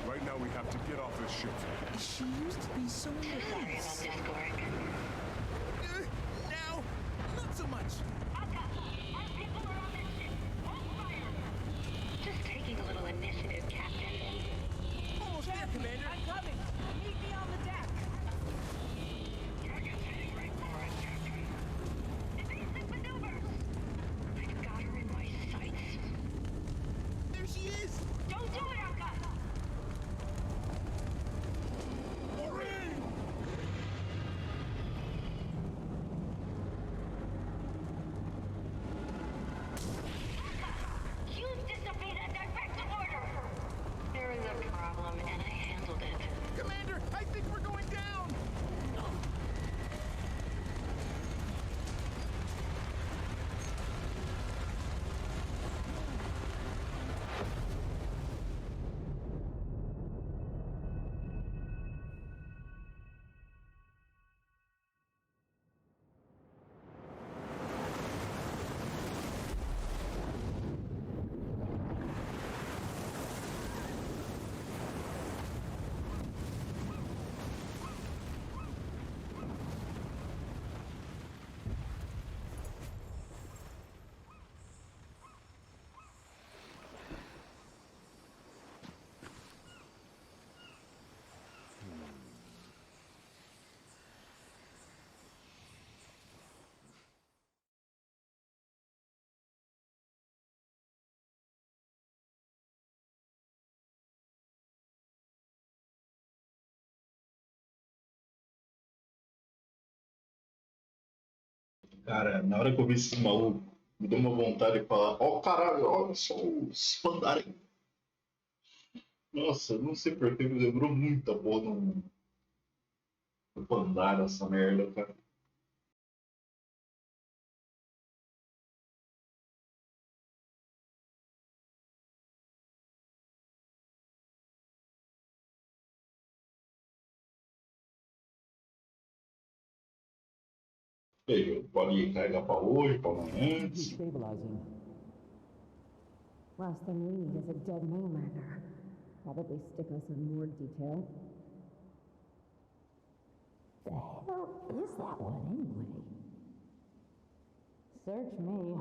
Right now we have to get off this ship. She used to be so Sorry about nice. this, Gorik. Now, not so much. Anka, our people are on this ship. Hold fire. Just taking a little initiative, Captain. Almost there, Commander. I'm coming. Meet me on the deck. Dragon's heading right for us, Captain. Evasive maneuvers! I've got her in my sights. There she is. Don't do it, Anka! Cara, na hora que eu vi esse maluco, me deu uma vontade de falar: Ó, caralho, olha só os pandarem. Nossa, não sei porquê, me lembrou muito a porra do Pandara, essa merda, cara. E aí, pode carregar pra hoje, pra amanhã antes. Stabilizing. Last thing we need is a dead mainlander. Probably stick us in morgue detail. The hell is that one anyway? Search me.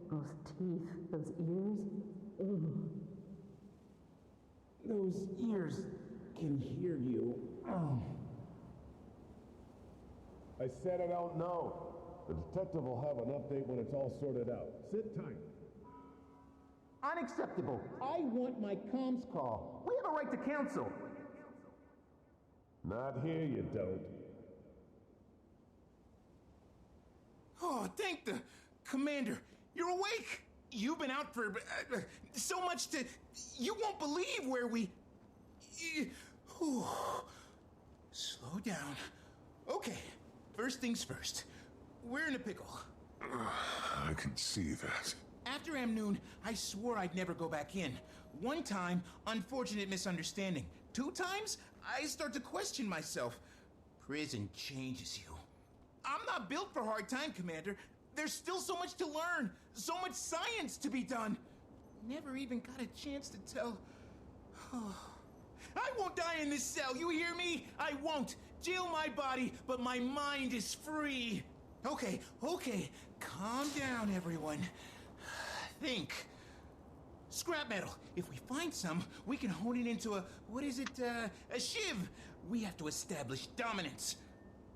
Those teeth, those ears. Ugh. Those ears can hear you. Oh. I said I don't know. The detective will have an update when it's all sorted out. Sit tight. Unacceptable. I want my comms call. We have a right to counsel. Not here, you don't. Oh, thank the commander. You're awake. You've been out for so much to... You won't believe where we... Whew. Slow down. Okay, first things first. We're in a pickle. I can see that. After Amnoon, I swore I'd never go back in. One time, unfortunate misunderstanding. 2 times, I start to question myself. Prison changes you. I'm not built for hard time, Commander. There's still so much to learn, so much science to be done. Never even got a chance to tell... I won't die in this cell, you hear me? I won't. Jail my body, but my mind is free. Okay, calm down, everyone. Think. Scrap metal. If we find some, we can hone it into a shiv. We have to establish dominance.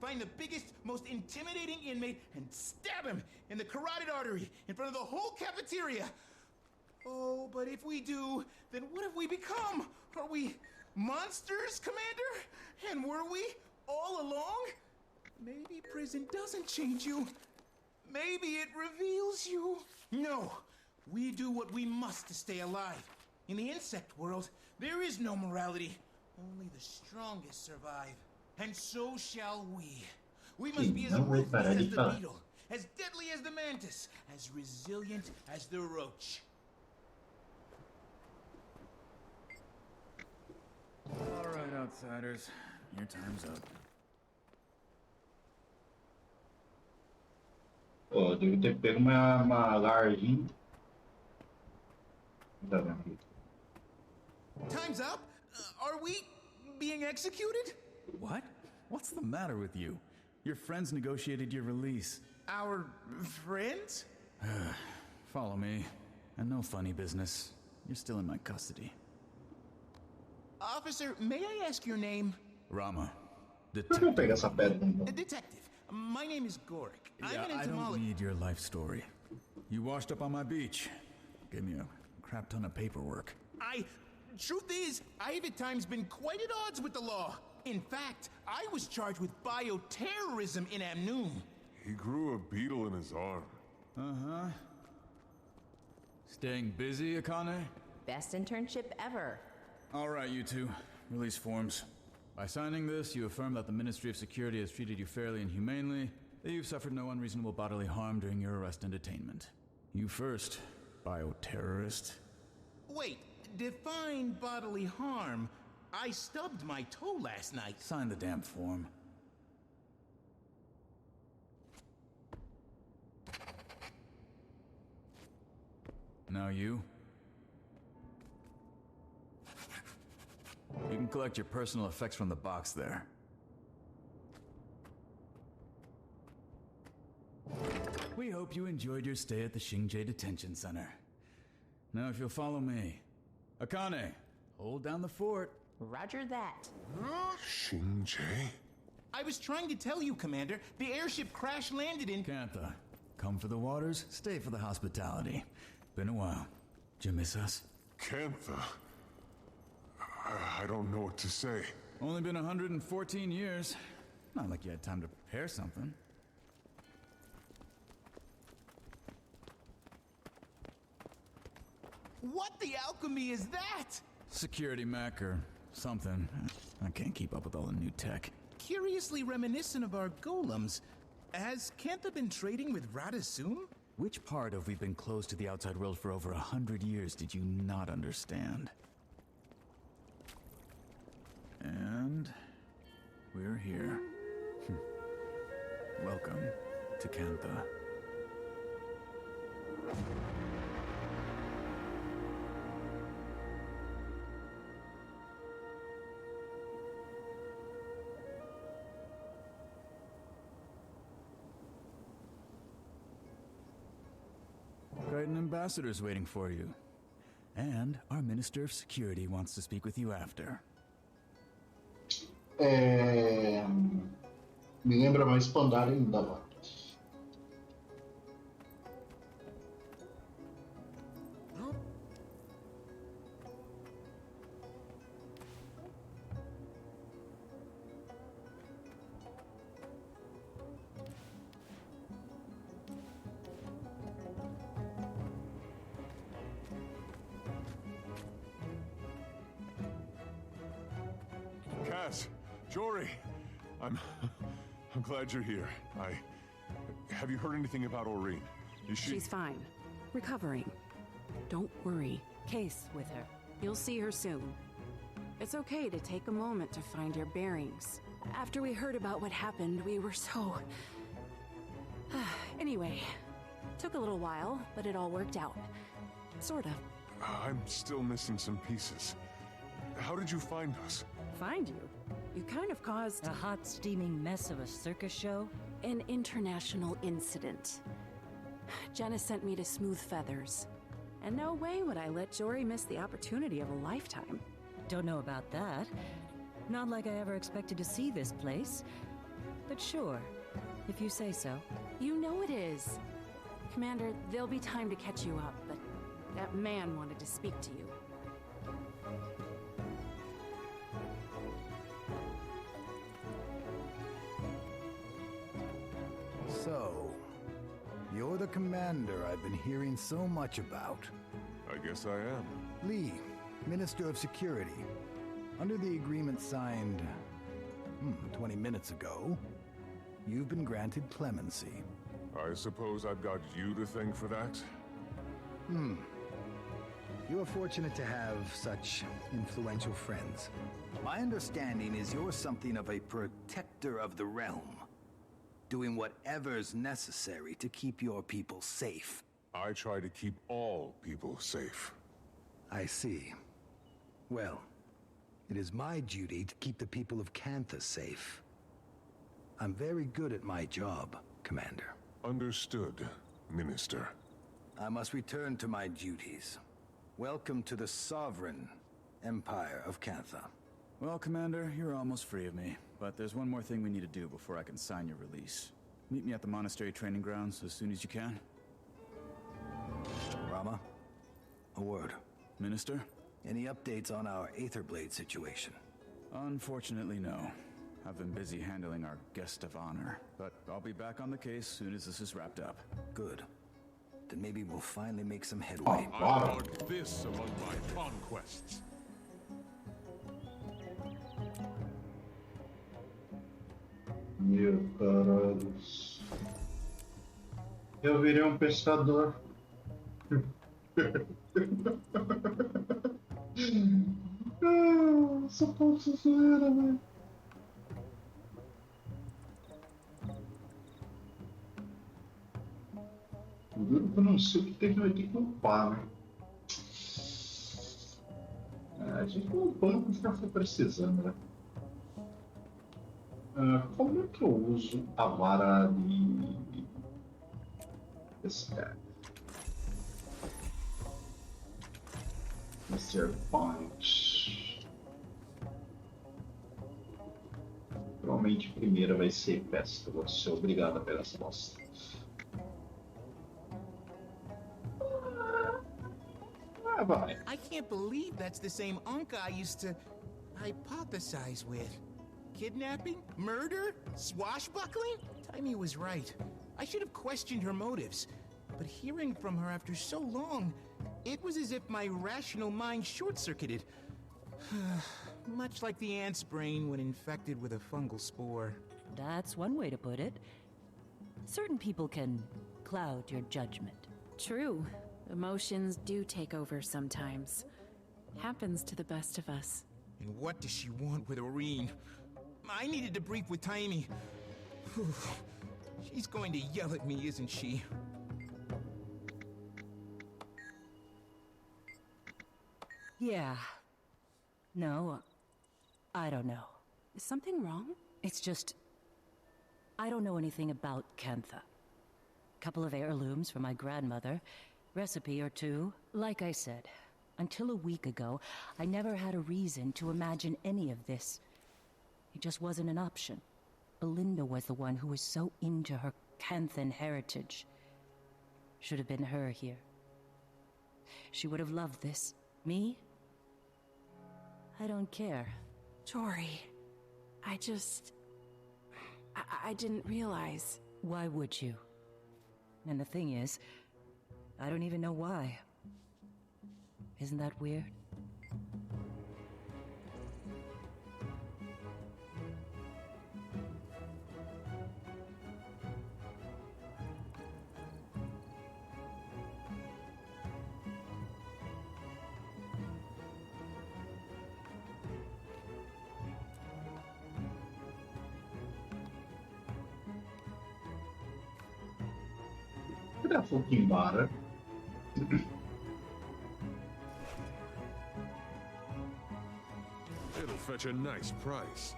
Find the biggest, most intimidating inmate and stab him in the carotid artery in front of the whole cafeteria. Oh, but if we do, then what have we become? Are we monsters, Commander? And were we all along? Maybe prison doesn't change you. Maybe it reveals you. No, we do what we must to stay alive. In the insect world, there is no morality. Only the strongest survive. And so shall we. We must be as ruthless as the beetle, as deadly as the mantis, as resilient as the roach. All right, outsiders. Your time's up. Pô, devo ter pego uma larginha. Tá vendo aqui? Time's up? Are we being executed? What? What's the matter with you? Your friends negotiated your release. Our friends? Follow me. And no funny business. You're still in my custody. Officer, may I ask your name? Rama. Vou pegar essa pedra então. Detective. My name is Gorik. I'm an I entomologist. don't need your life story. You washed up on my beach. Gave me a crap ton of paperwork. Truth is, I've at times been quite at odds with the law. In fact, I was charged with bioterrorism in Amnoon. He grew a beetle in his arm. Uh-huh. Staying busy, Akane? Best internship ever. All right, you two. Release forms. By signing this, you affirm that the Ministry of Security has treated you fairly and humanely, that you've suffered no unreasonable bodily harm during your arrest and detainment. You first, bioterrorist. Wait, define bodily harm. I stubbed my toe last night. Sign the damn form. Now you. You can collect your personal effects from the box there. We hope you enjoyed your stay at the Xingjie Detention Center. Now if you'll follow me. Akane, hold down the fort. Roger that. Xingjie? I was trying to tell you, Commander. The airship crash-landed in... Cantha, come for the waters, stay for the hospitality. Been a while. Did you miss us? Cantha? I don't know what to say. Only been 114 years. Not like you had time to prepare something. What the alchemy is that? Security mech or something. I can't keep up with all the new tech. Curiously reminiscent of our golems. Has Kantha been trading with Radasum? Which part of we've been closed to the outside world for over 100 years did you not understand? And we're here. Welcome to Kantha. Quite an ambassador's waiting for you. And our Minister of Security wants to speak with you after. Me lembra mais Pandar ainda, mano. Cass, Jory, I'm glad you're here. Have you heard anything about Aurene? Is she? She's fine. Recovering. Don't worry. Case with her. You'll see her soon. It's okay to take a moment to find your bearings. After we heard about what happened, we were so... Anyway, took a little while, but it all worked out. Sort of. I'm still missing some pieces. How did you find us? Find you? You kind of caused... A hot, steaming mess of a circus show? An international incident. Jenna sent me to Smooth Feathers. And no way would I let Jory miss the opportunity of a lifetime. Don't know about that. Not like I ever expected to see this place. But sure, if you say so. You know it is. Commander, there'll be time to catch you up, but that man wanted to speak to you. So, you're the commander I've been hearing so much about. I guess I am. Lee, Minister of Security. Under the agreement signed 20 minutes ago, you've been granted clemency. I suppose I've got you to thank for that? You are fortunate to have such influential friends. My understanding is you're something of a protector of the realm, doing whatever's necessary to keep your people safe. I try to keep all people safe. I see. Well, it is my duty to keep the people of Kantha safe. I'm very good at my job, Commander. Understood, Minister. I must return to my duties. Welcome to the sovereign Empire of Kantha. Well, Commander, you're almost free of me. But there's one more thing we need to do before I can sign your release. Meet me at the monastery training grounds as soon as you can. Rama, a word. Minister? Any updates on our Aetherblade situation? Unfortunately, no. I've been busy handling our guest of honor, but I'll be back on the case soon as this is wrapped up. Good. Then maybe we'll finally make some headway. I mark this among my conquests. Meu caralho. Eu virei pescador. Essa porra zoeira, velho. Eu não sei o que tem que vai ter que upar, né? A gente não upando porque tá precisando, né? Como é que eu uso a vara de... Esse cara? Mr. Point. Provavelmente a primeira vai ser pesca. Vou ser obrigado a pegar essa bosta. Vai. I can't believe that's the same Unca I used to hypothesize with. Kidnapping? Murder? Swashbuckling? Taimi was right. I should have questioned her motives. But hearing from her after so long, It was as if my rational mind short-circuited. Much like the ant's brain when infected with a fungal spore. That's one way to put it. Certain people can cloud your judgment. True. Emotions do take over sometimes. Happens to the best of us. And what does she want with Aurene? I needed to brief with Taimi. Whew. She's going to yell at me, isn't she? Yeah. No, I don't know. Is something wrong? It's just... I don't know anything about Cantha. Couple of heirlooms from my grandmother, recipe or two. Like I said, until a week ago, I never had a reason to imagine any of this. It just wasn't an option. Belinda was the one who was so into her Canthan heritage. Should have been her here. She would have loved this. Me? I don't care. Jory, I didn't realize. Why would you? And the thing is, I don't even know why. Isn't that weird? Cadê a fucking bora? It'll fetch a nice price.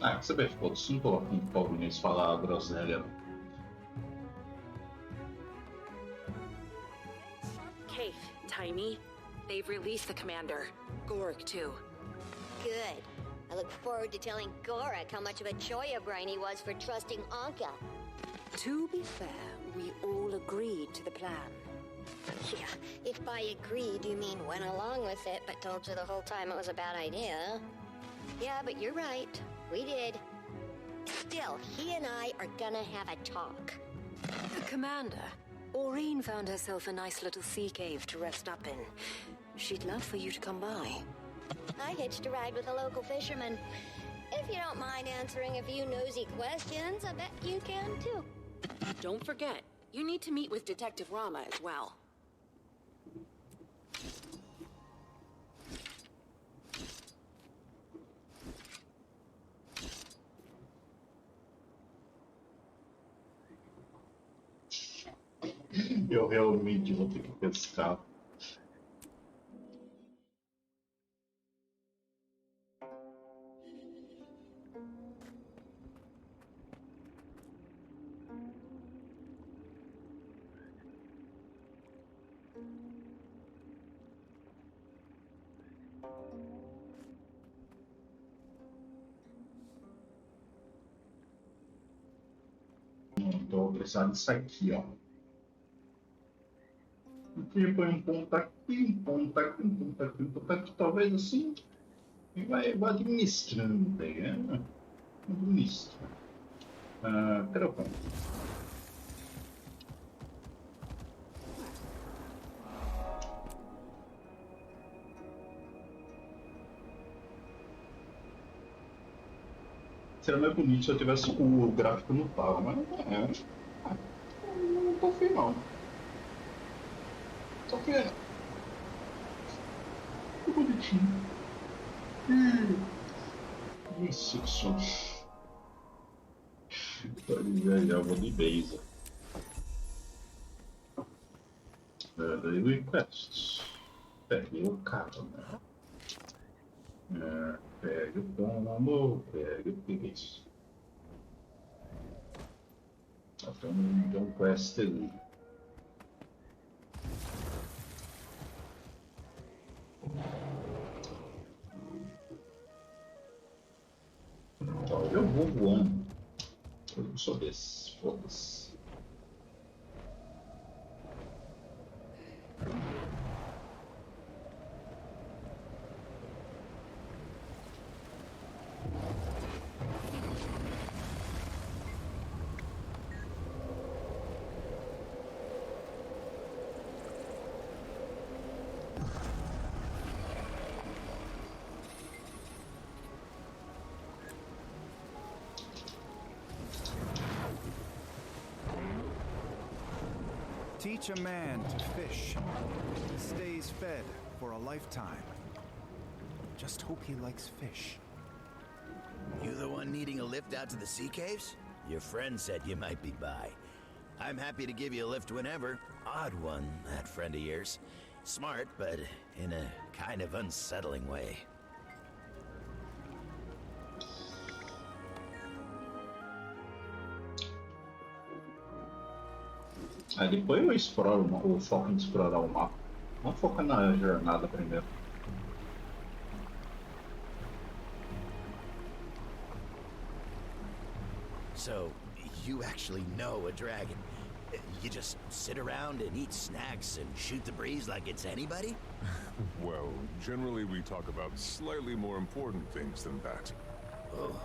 Ah, que saber, ficou não coloca um pobre nisso falar groselha. Kate, Taimi, they've released the commander. Gorg, too. Good. I look forward to telling Gorak how much of a choya brain he was for trusting Anka. To be fair, we all agreed to the plan. Yeah, if by agreed you mean went along with it, but told you the whole time it was a bad idea. Yeah, but you're right. We did. Still, he and I are gonna have a talk. Commander, Aurene found herself a nice little sea cave to rest up in. She'd love for you to come by. I hitched a ride with a local fisherman. If you don't mind answering a few nosy questions, I bet you can too. Don't forget, you need to meet with Detective Rama as well. Eu realmente vou ter que pescar. Então vou precisar disso aqui, ó. Aqui põe um ponto aqui, um ponto aqui, um ponto aqui, um ponto aqui, talvez assim. E vai administrando aí, né? Administra. Pera um pouco. Seria mais bonito se eu tivesse o gráfico no talo, mas não tô feio não. Tô feio não. Que bonitinho. Isso, som. Já vou de base. Daily quests. Peguei o carro, né? Pega o pombo, pega o peixe. Tem um quest ali. Então, eu vou voando. Eu não sou desse, foda-se. Teach a man to fish. He stays fed for a lifetime. Just hope he likes fish. You the one needing a lift out to the sea caves? Your friend said you might be by. I'm happy to give you a lift whenever. Odd one, that friend of yours. Smart, but in a kind of unsettling way. Aí depois eu exploro o foco em explorar o mapa. Vamos focar na jornada primeiro. So, you actually know a dragon? You just sit around and eat snacks and shoot the breeze like it's anybody? Well, generally we talk about slightly more important things than that. Oh,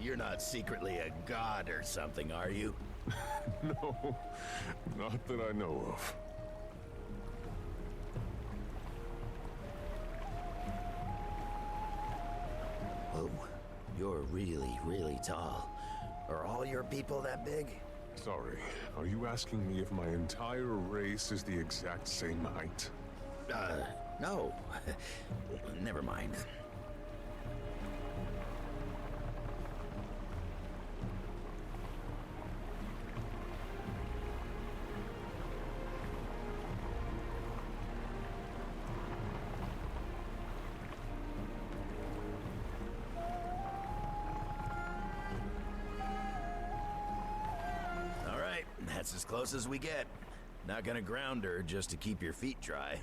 you're not secretly a god or something, are you? No, not that I know of. Oh, you're really, really tall. Are all your people that big? Sorry, are you asking me if my entire race is the exact same height? No. Never mind. That's as close as we get. Not gonna ground her just to keep your feet dry.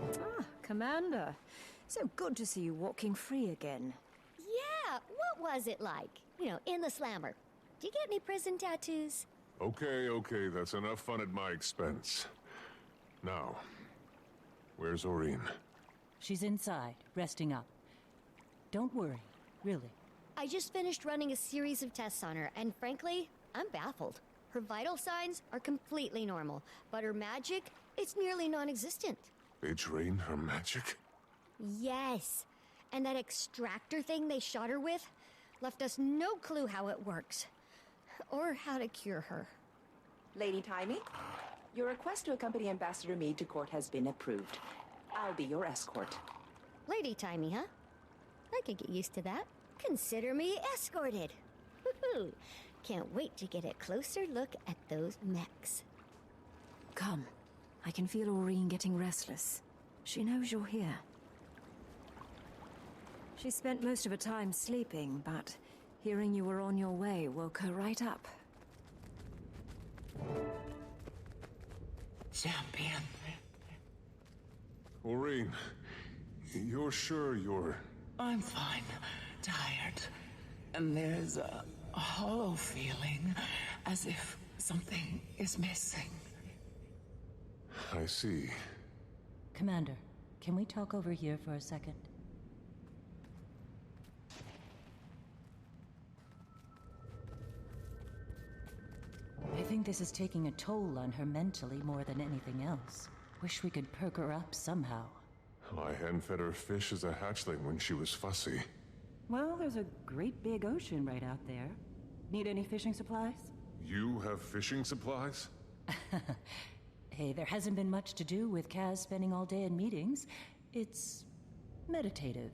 Ah, Commander. So good to see you walking free again. Yeah, what was it like? You know, in the slammer. Do you get any prison tattoos? Okay, that's enough fun at my expense. Now, where's Oreen? She's inside, resting up. Don't worry, really. I just finished running a series of tests on her, and frankly, I'm baffled. Her vital signs are completely normal, but her magic, it's nearly non-existent. They drain her magic? Yes, and that extractor thing they shot her with left us no clue how it works, or how to cure her. Lady Timey, your request to accompany Ambassador Meade to court has been approved. I'll be your escort. Lady Timey, huh? I could get used to that. Consider me escorted. Woohoo! Can't wait to get a closer look at those mechs. Come. I can feel Oreen getting restless. She knows you're here. She spent most of her time sleeping, but hearing you were on your way woke her right up. Champion. Oreen, you're sure you're... I'm fine. Tired. And there's a hollow feeling, as if something is missing. I see. Commander, can we talk over here for a second? I think this is taking a toll on her mentally more than anything else. Wish we could perk her up somehow. I hand-fed her fish as a hatchling when she was fussy. Well, there's a great big ocean right out there. Need any fishing supplies? You have fishing supplies? Hey, there hasn't been much to do with Kaz spending all day in meetings. It's meditative.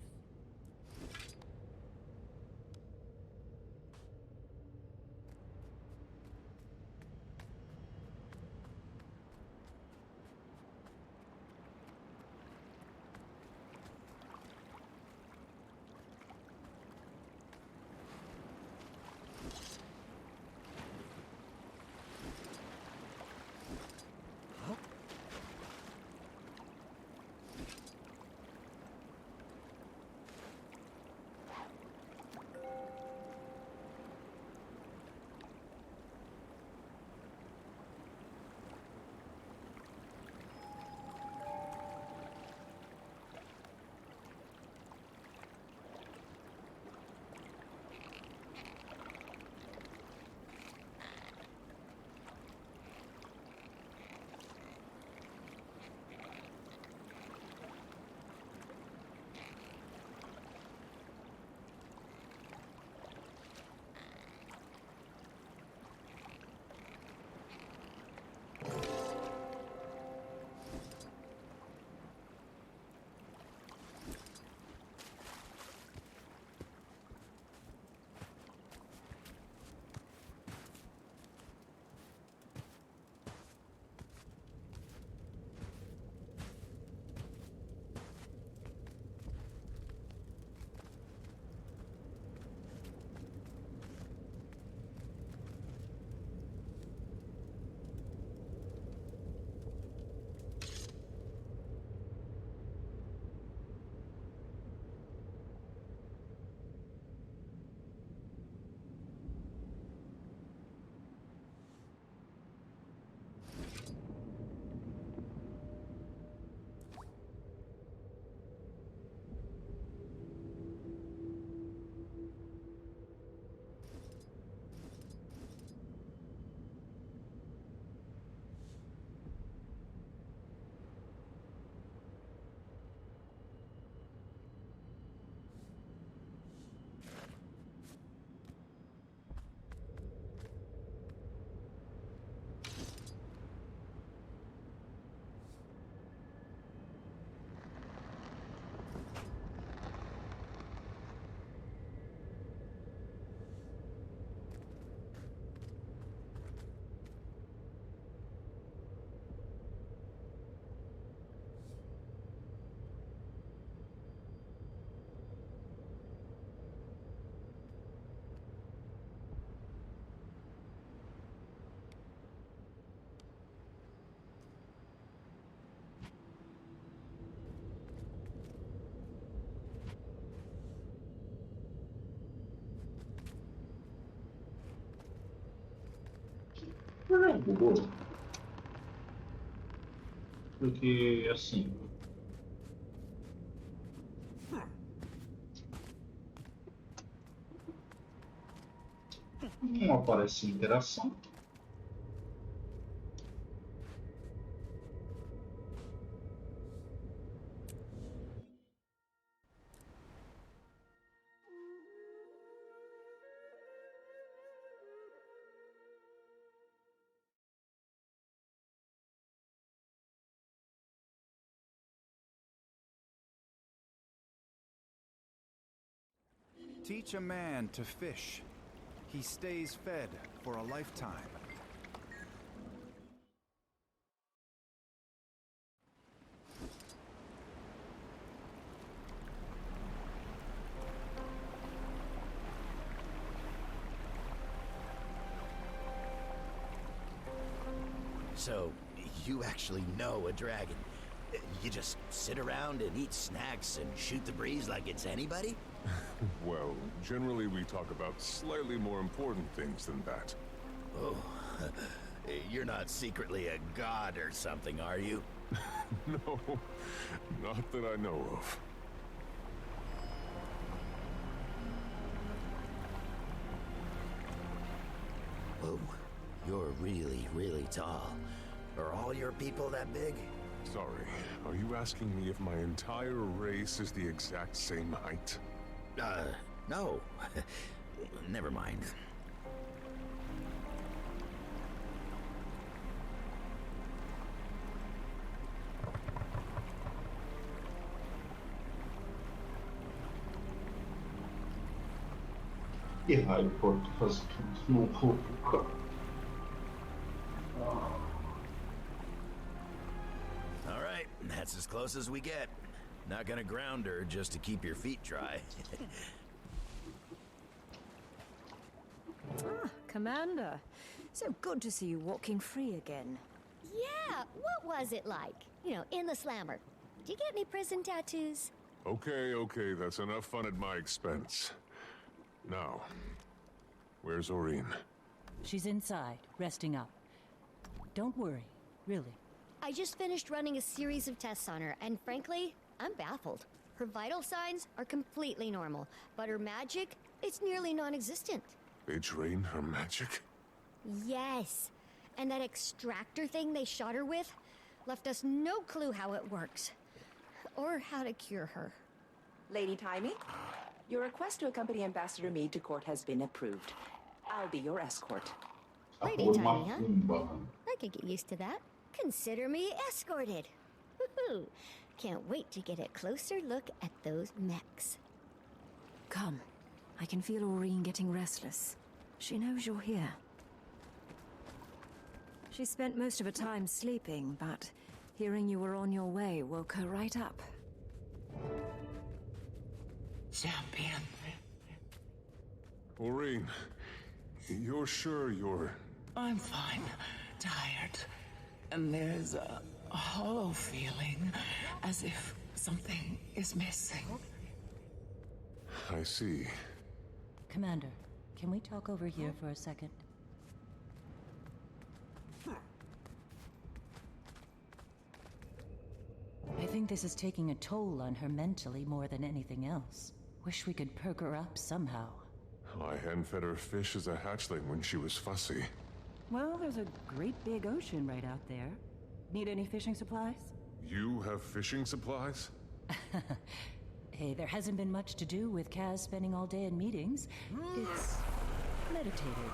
Bugou. Porque, assim... Não aparece interação. Teach a man to fish. He stays fed for a lifetime. So, you actually know a dragon? You just sit around and eat snacks and shoot the breeze like it's anybody? Well, generally we talk about slightly more important things than that. Oh, you're not secretly a god or something, are you? No, not that I know of. Whoa, you're really, really tall. Are all your people that big? Sorry, are you asking me if my entire race is the exact same height? No. Never mind. Que raio, pô, tu faz tudo no roubo. All right, that's as close as we get. Not gonna ground her just to keep your feet dry. Ah, Commander. So good to see you walking free again. Yeah, what was it like? You know, in the slammer. Did you get any prison tattoos? Okay, that's enough fun at my expense. Now, where's Oreen? She's inside, resting up. Don't worry, really. I just finished running a series of tests on her, and frankly, I'm baffled. Her vital signs are completely normal, but her magic, it's nearly non-existent. They drain her magic? Yes, and that extractor thing they shot her with left us no clue how it works, or how to cure her. Lady Timey, your request to accompany Ambassador Meade to court has been approved. I'll be your escort. Lady Timey, huh? I could get used to that. Consider me escorted. Woohoo! Can't wait to get a closer look at those mechs. Come. I can feel Oreen getting restless. She knows you're here. She spent most of her time sleeping, but hearing you were on your way woke her right up. Champion. Oreen, you're sure you're... I'm fine. Tired. And there's a hollow feeling, as if something is missing. I see. Commander, can we talk over here for a second? I think this is taking a toll on her mentally more than anything else. Wish we could perk her up somehow. I hand-fed her fish as a hatchling when she was fussy. Well, there's a great big ocean right out there. Need any fishing supplies? You have fishing supplies? Hey, there hasn't been much to do with Kaz spending all day in meetings. It's meditative.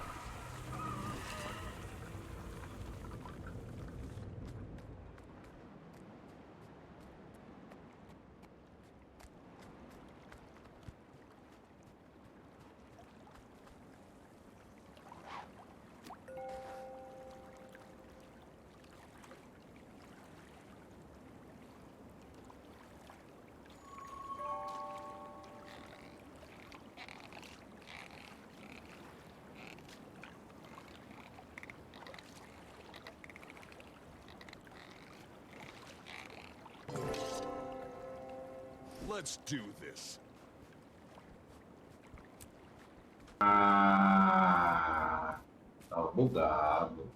Let's do this. Ah, tá bugado.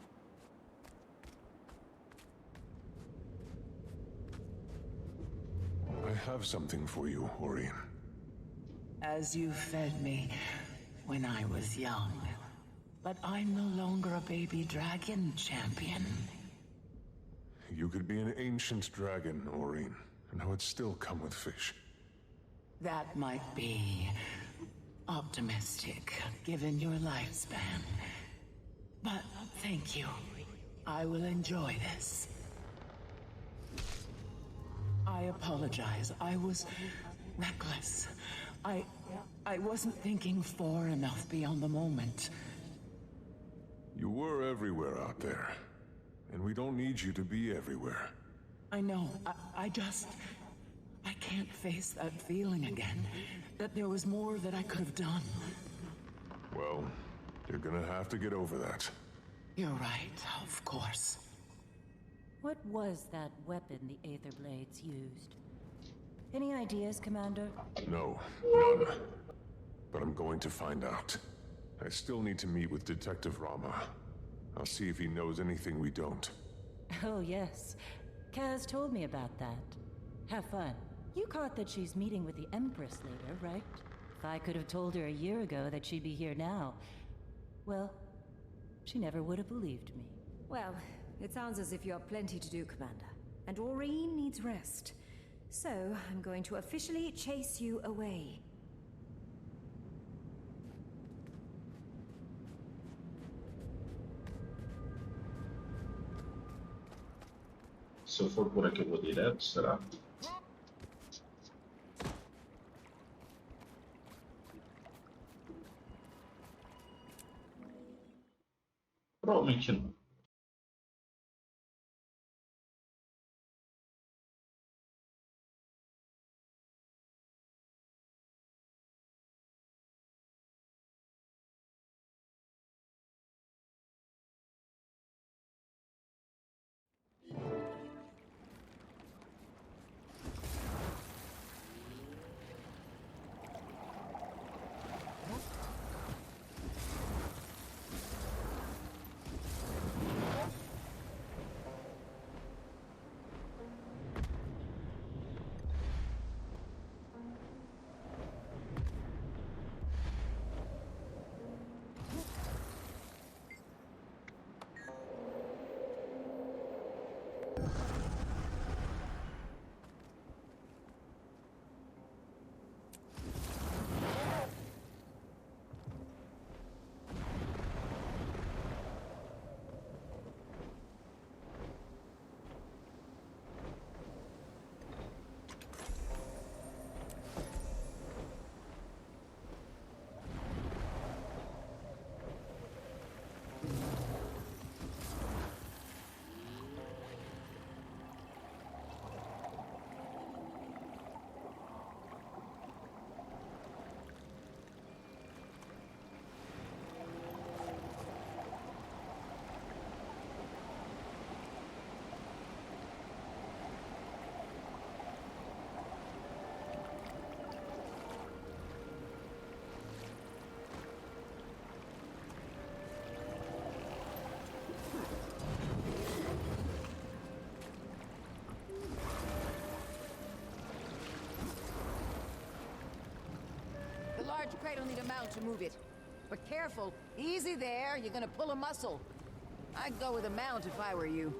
have something for you, Aurine. As you fed me when I was young. But I'm no longer a baby dragon, champion. You could be an ancient dragon, Aurine, and I would still come with fish. That might be optimistic, given your lifespan. But thank you. I will enjoy this. I apologize. I was reckless. I wasn't thinking far enough beyond the moment. You were everywhere out there, and we don't need you to be everywhere. I know. I can't face that feeling again. That there was more that I could have done. Well, you're gonna have to get over that. You're right, of course. What was that weapon the Aether Blades used? Any ideas, Commander? No, none. But I'm going to find out. I still need to meet with Detective Rama. I'll see if he knows anything we don't. Oh, yes. Kaz told me about that. Have fun. You caught that she's meeting with the Empress later, right? If I could have told her a year ago that she'd be here now, well, she never would have believed me. Well, it sounds as if you have plenty to do, Commander. And Aurine needs rest. So, I'm going to officially chase you away. Se eu for por aqui, eu vou direto, será? Provavelmente não. Large crate will need a mount to move it. But careful, easy there, you're gonna pull a muscle. I'd go with a mount if I were you.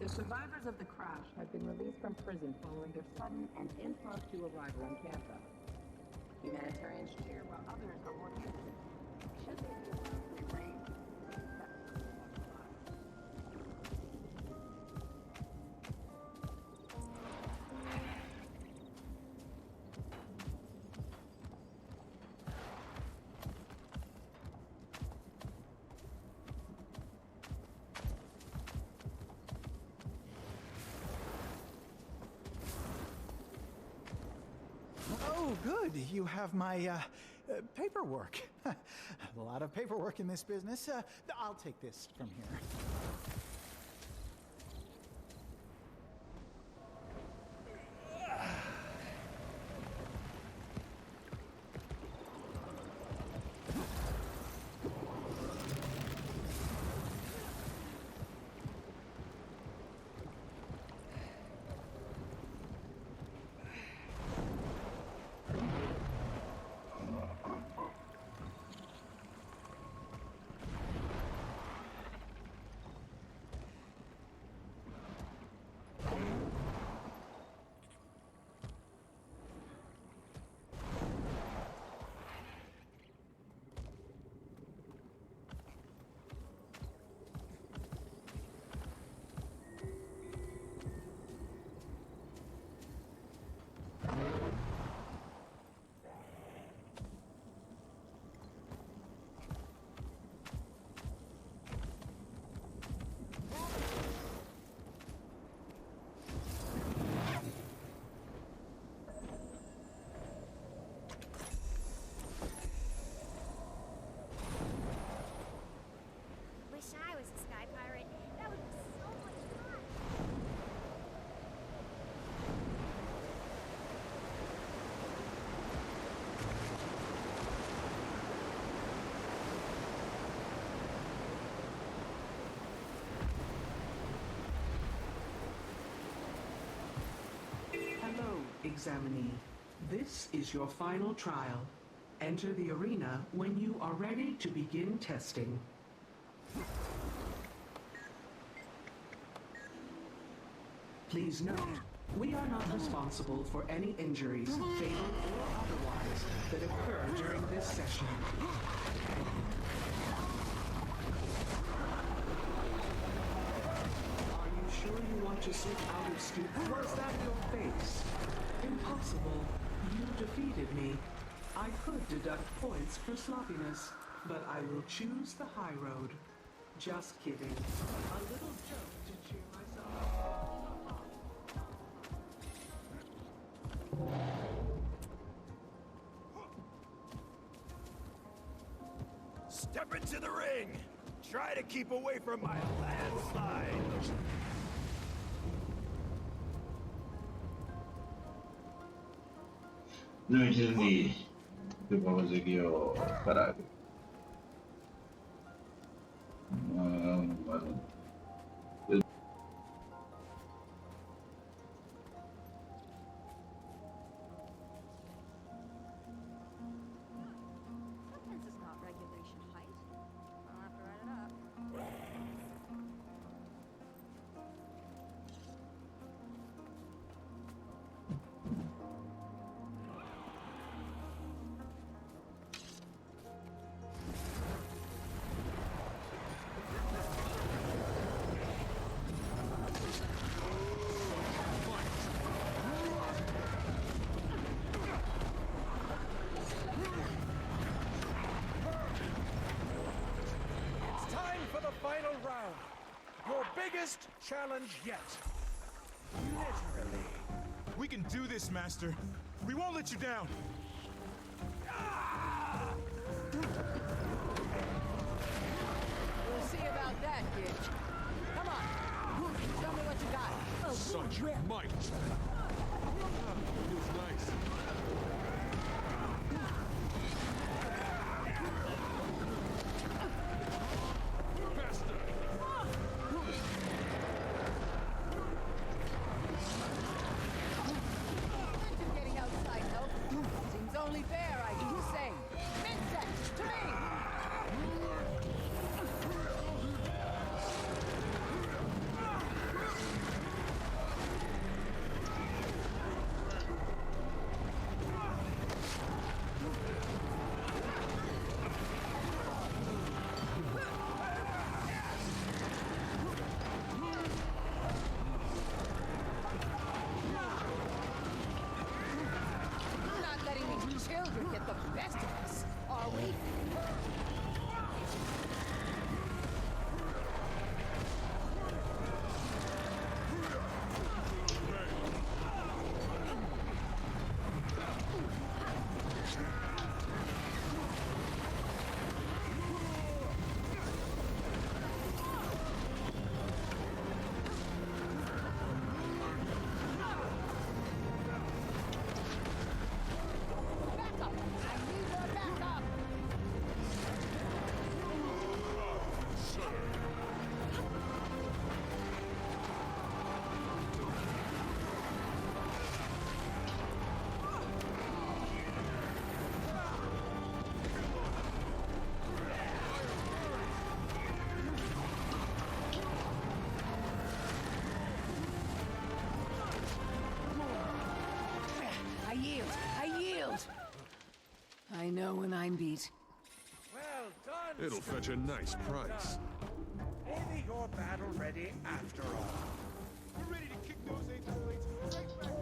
The survivors of the crash have been released from prison following their sudden and impromptu arrival in Cantha. Humanitarians cheer while others are more hesitant. Should they be allowed to remain? good. You have my paperwork. A lot of paperwork in this business. I'll take this from here. Wish I was a sky pirate. That would be so much fun. Hello, examinee. This is your final trial. Enter the arena when you are ready to begin testing. Please note, we are not responsible for any injuries, fatal or otherwise, that occur during this session. Are you sure you want to switch out of student? Was that your face? Impossible. You defeated me. I could deduct points for sloppiness, but I will choose the high road. Just kidding. A little joke to cheer myself up. Step into the ring! Try to keep away from my landslide! Não entendi. Vamos aqui ao caralho. Mano. This is not regulation height. I'll have to write it up. It's time for the final round. Your biggest challenge yet. Literally. We can do this, Master. We won't let you down. We'll see about that, kid. Come on. Show me what you got. Such might. Feels nice. You're getting outside, though. Seems only fair I do the same. Mid-set, to me! know when I'm beat. Well done, It'll fetch a nice price. Maybe you're battle ready after all. You're ready to kick those eight-points right back in.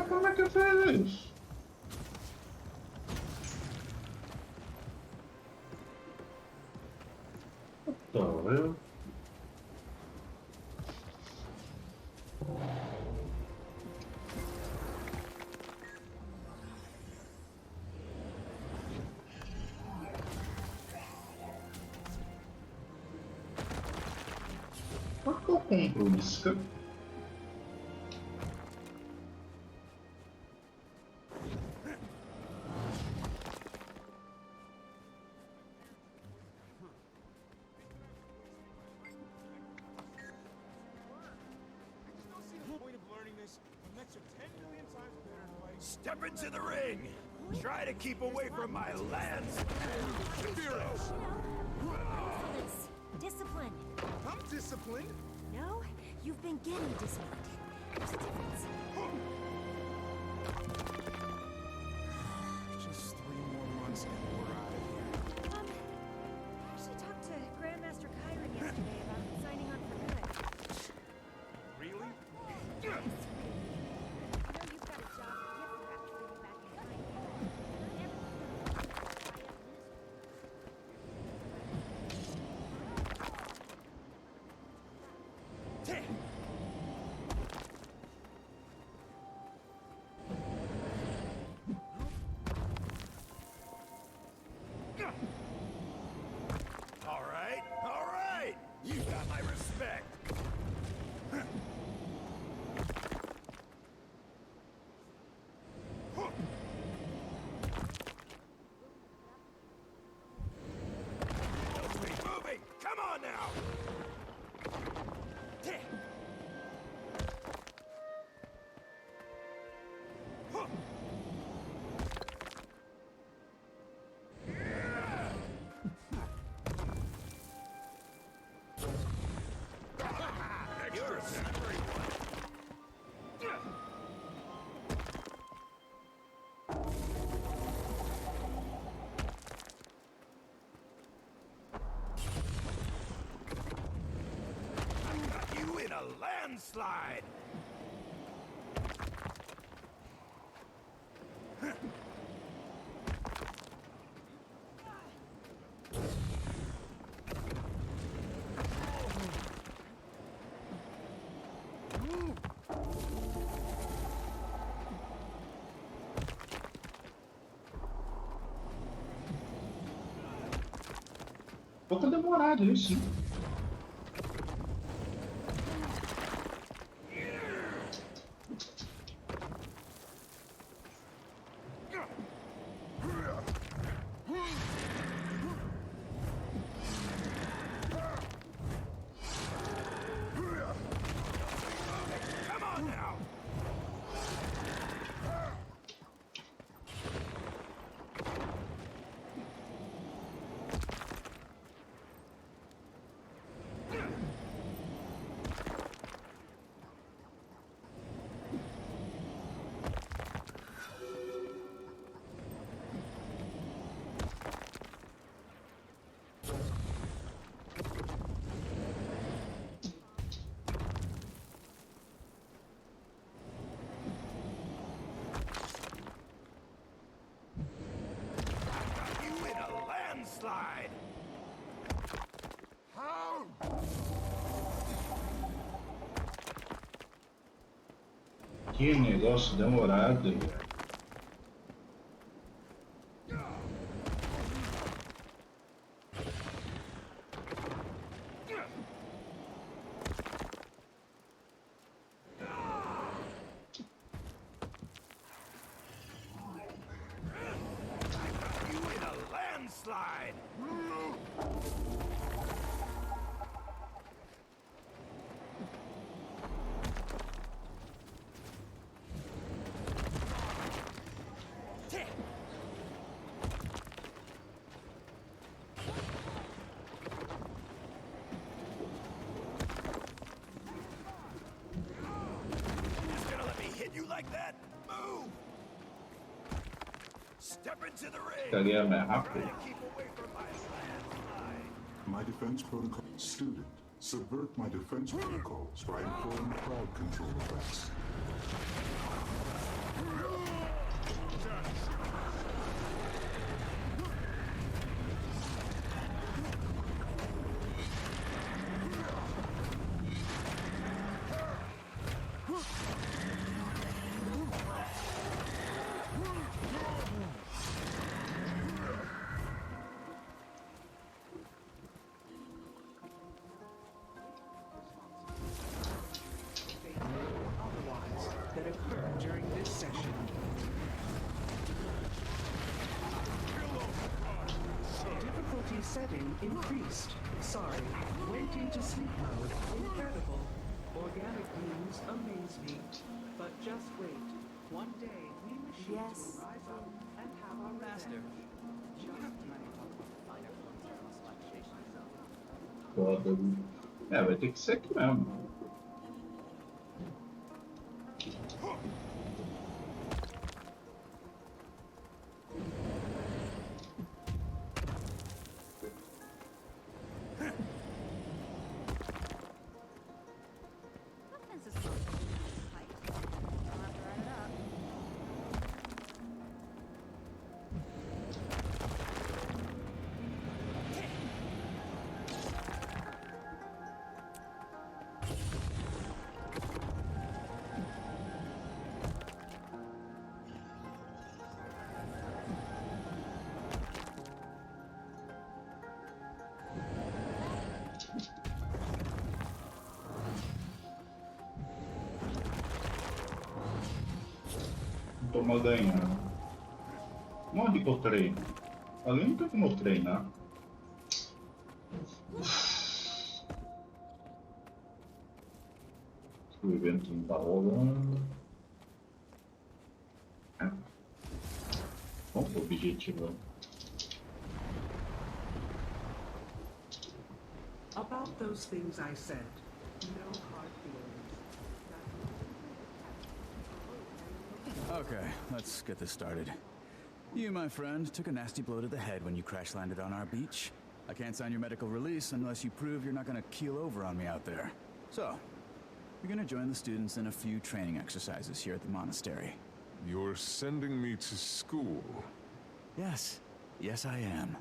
Como é que faz isso? Então, eu... Por que eu compro isca? Step into the ring! Try to keep away from my lands! Furious! Discipline. I'm disciplined. No, you've been getting disciplined. There's a difference. Just 3 more months and we're out of here. I actually talked to Grandmaster Kyron yesterday about signing on for good. Really? Yes. I know you've got a job gift wrapped for you back in All right! You got my respect! Let's be moving! Come on now! You're a slippery one. I got you in a landslide. Pouco demorado isso, sim. Come on now! You in a landslide! How? Que negócio demorado. You in a landslide! Ficaria mais rápido. My defense protocol. Student, subvert my defense protocols by employing crowd control effects. That occurred during this session. Difficulty setting increased. Sorry. Went into sleep mode. Incredible. Organic beings amaze me. But just wait. One day we machines will rise up and have our master. Foda. É, vai ter que ser aqui mesmo. Tô mal ganhando. Onde que eu treino? Ali não tem como eu treinar. O evento não tá rolando. Qual que é o objetivo? About those things I said, no hard feelings. Okay, let's get this started. You, my friend, took a nasty blow to the head when you crash-landed on our beach. I can't sign your medical release unless you prove you're not gonna keel over on me out there. So, you're gonna join the students in a few training exercises here at the monastery. You're sending me to school? Yes. Yes, I am.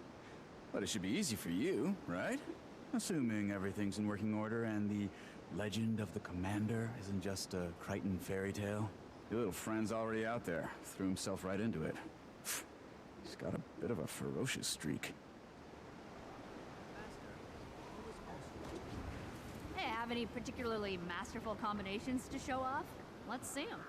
But it should be easy for you, right? Assuming everything's in working order and the legend of the commander isn't just a Crichton fairy tale. Your little friend's already out there. Threw himself right into it. He's got a bit of a ferocious streak. Hey, have any particularly masterful combinations to show off? Let's see them.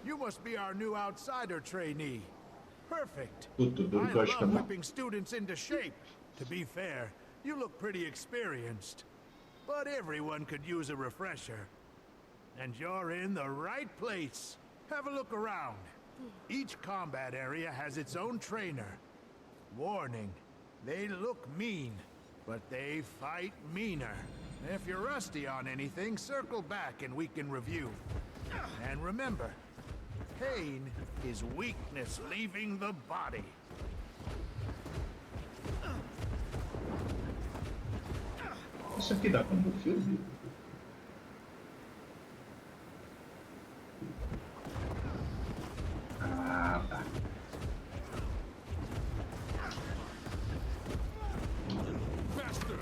You must be our new outsider trainee. Perfect. Tudo I que eu acho que love não. whipping students into shape. To be fair, you look pretty experienced. But everyone could use a refresher. And you're in the right place. Have a look around. Each combat area has its own trainer. Warning, they look mean, but they fight meaner. If you're rusty on anything, circle back and we can review. And remember, pain is weakness leaving the body. Isso aqui dá como filme? Ah, tá. Faster!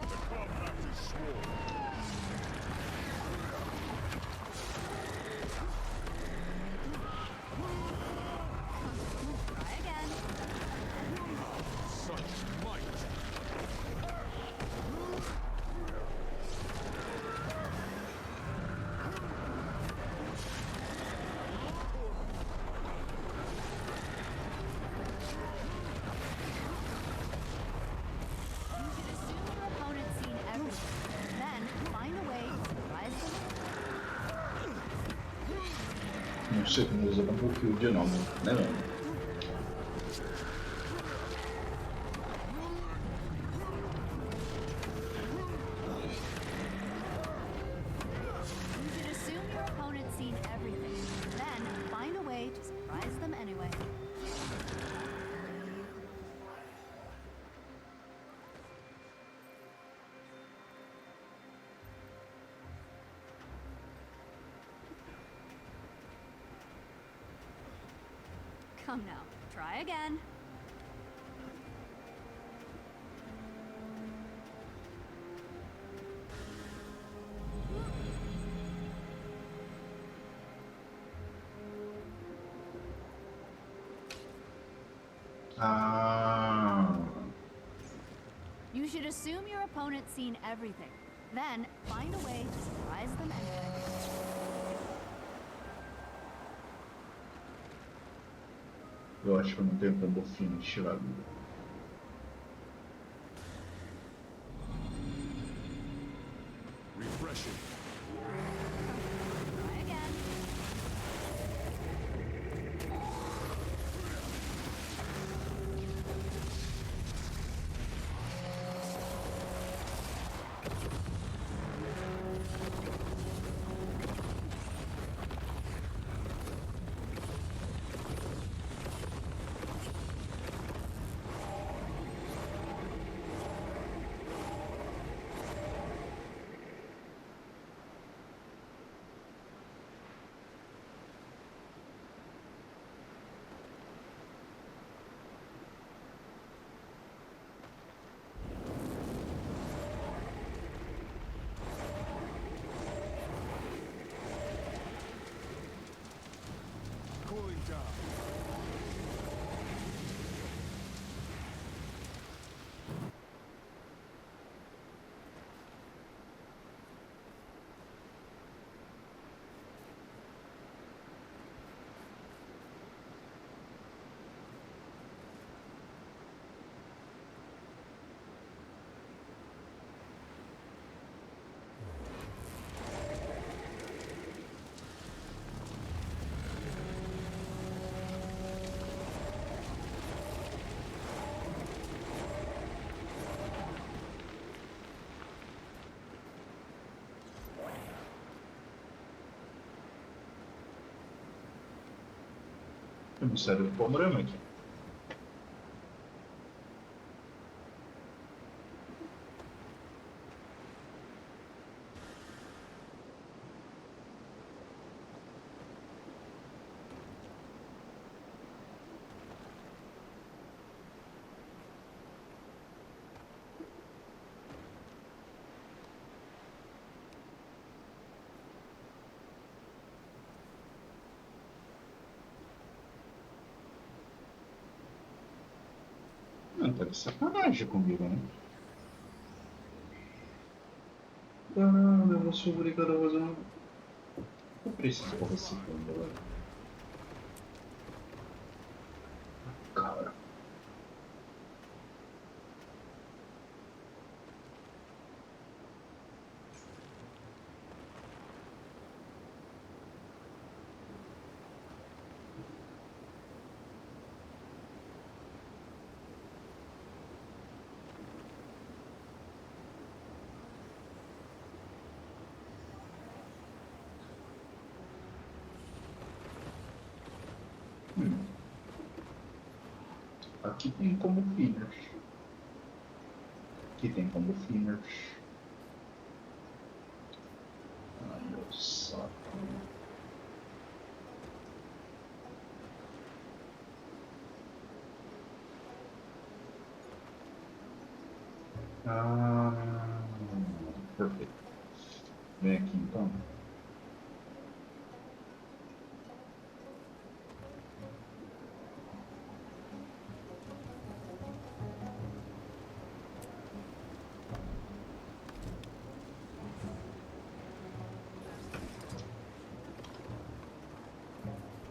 The combat is sworn. Try again. Such might! Não sei como usa Battlefield não, né não? You should assume your opponent's seen everything, then find a way to surprise them anyway. Come now, try again. You should assume your opponent's seen everything, then find a way to surprise them anyway. Eu acho que eu não tenho combo finish lá. Refreshing. Try again. Cooling down. Eu não sei do problema aqui. Não, tá de sacanagem comigo, né? Caramba, eu vou ser obrigado a fazer uma... Eu preciso porra segunda agora. Cara. Aqui tem como finish. Aqui tem como finish. Ai, meu saco. Perfeito. Vem aqui então.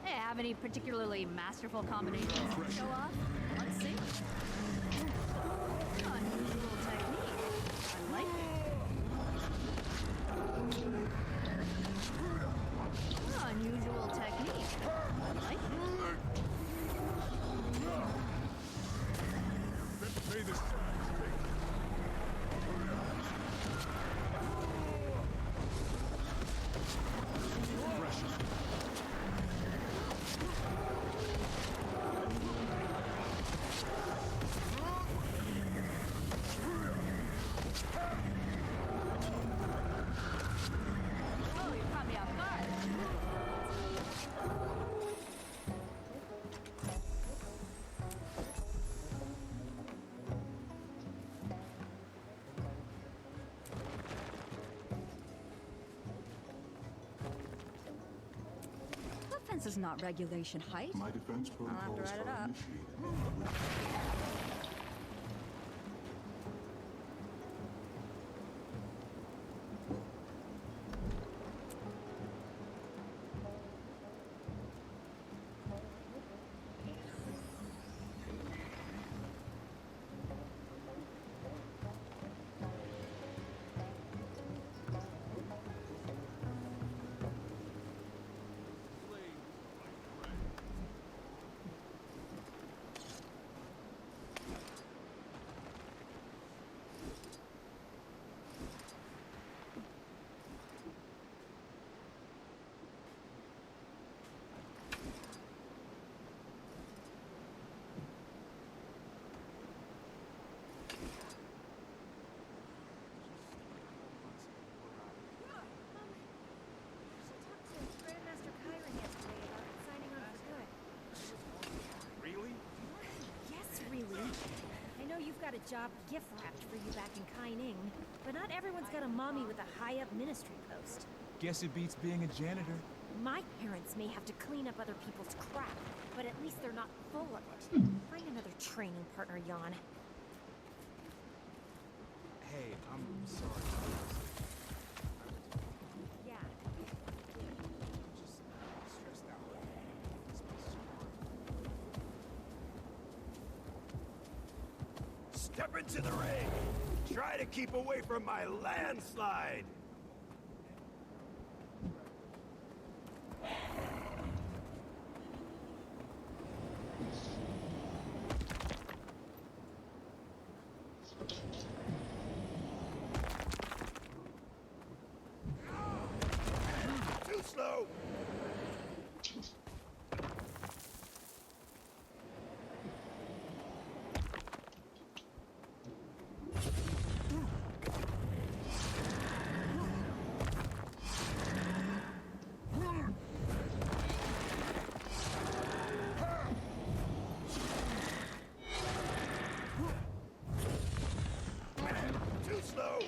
Have any particularly masterful combinations to show off? Let's see. Unusual technique. I like it. Unusual technique. I like it. Let's play this. Oh, you caught me off guard. That fence is not regulation height. My defense I'll have to protocols write it are up. initiated. Got a job gift wrapped for you back in Kaining, but not everyone's got a mommy with a high-up ministry post. Guess it beats being a janitor. My parents may have to clean up other people's crap, but at least they're not full of it. Find another training partner, Jan. Hey, I'm sorry. Yeah. Stressed out. Step into the ring! Try to keep away from my landslide! Too slow! Too slow!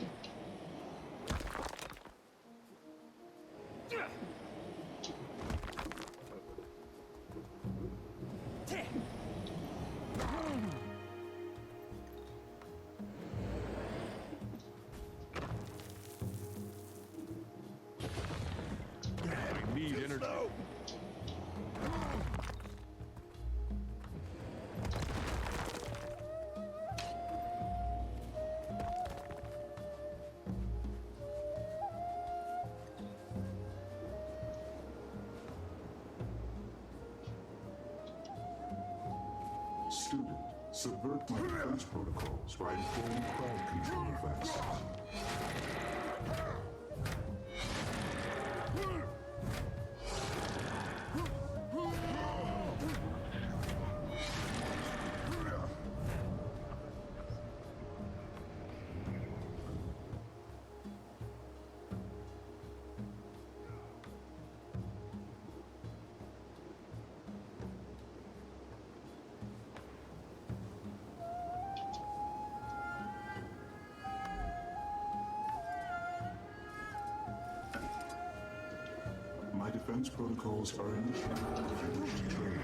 I need energy. Student, subvert my defense protocols by informing crowd control effects. My defense protocols are initiated if you wish to train.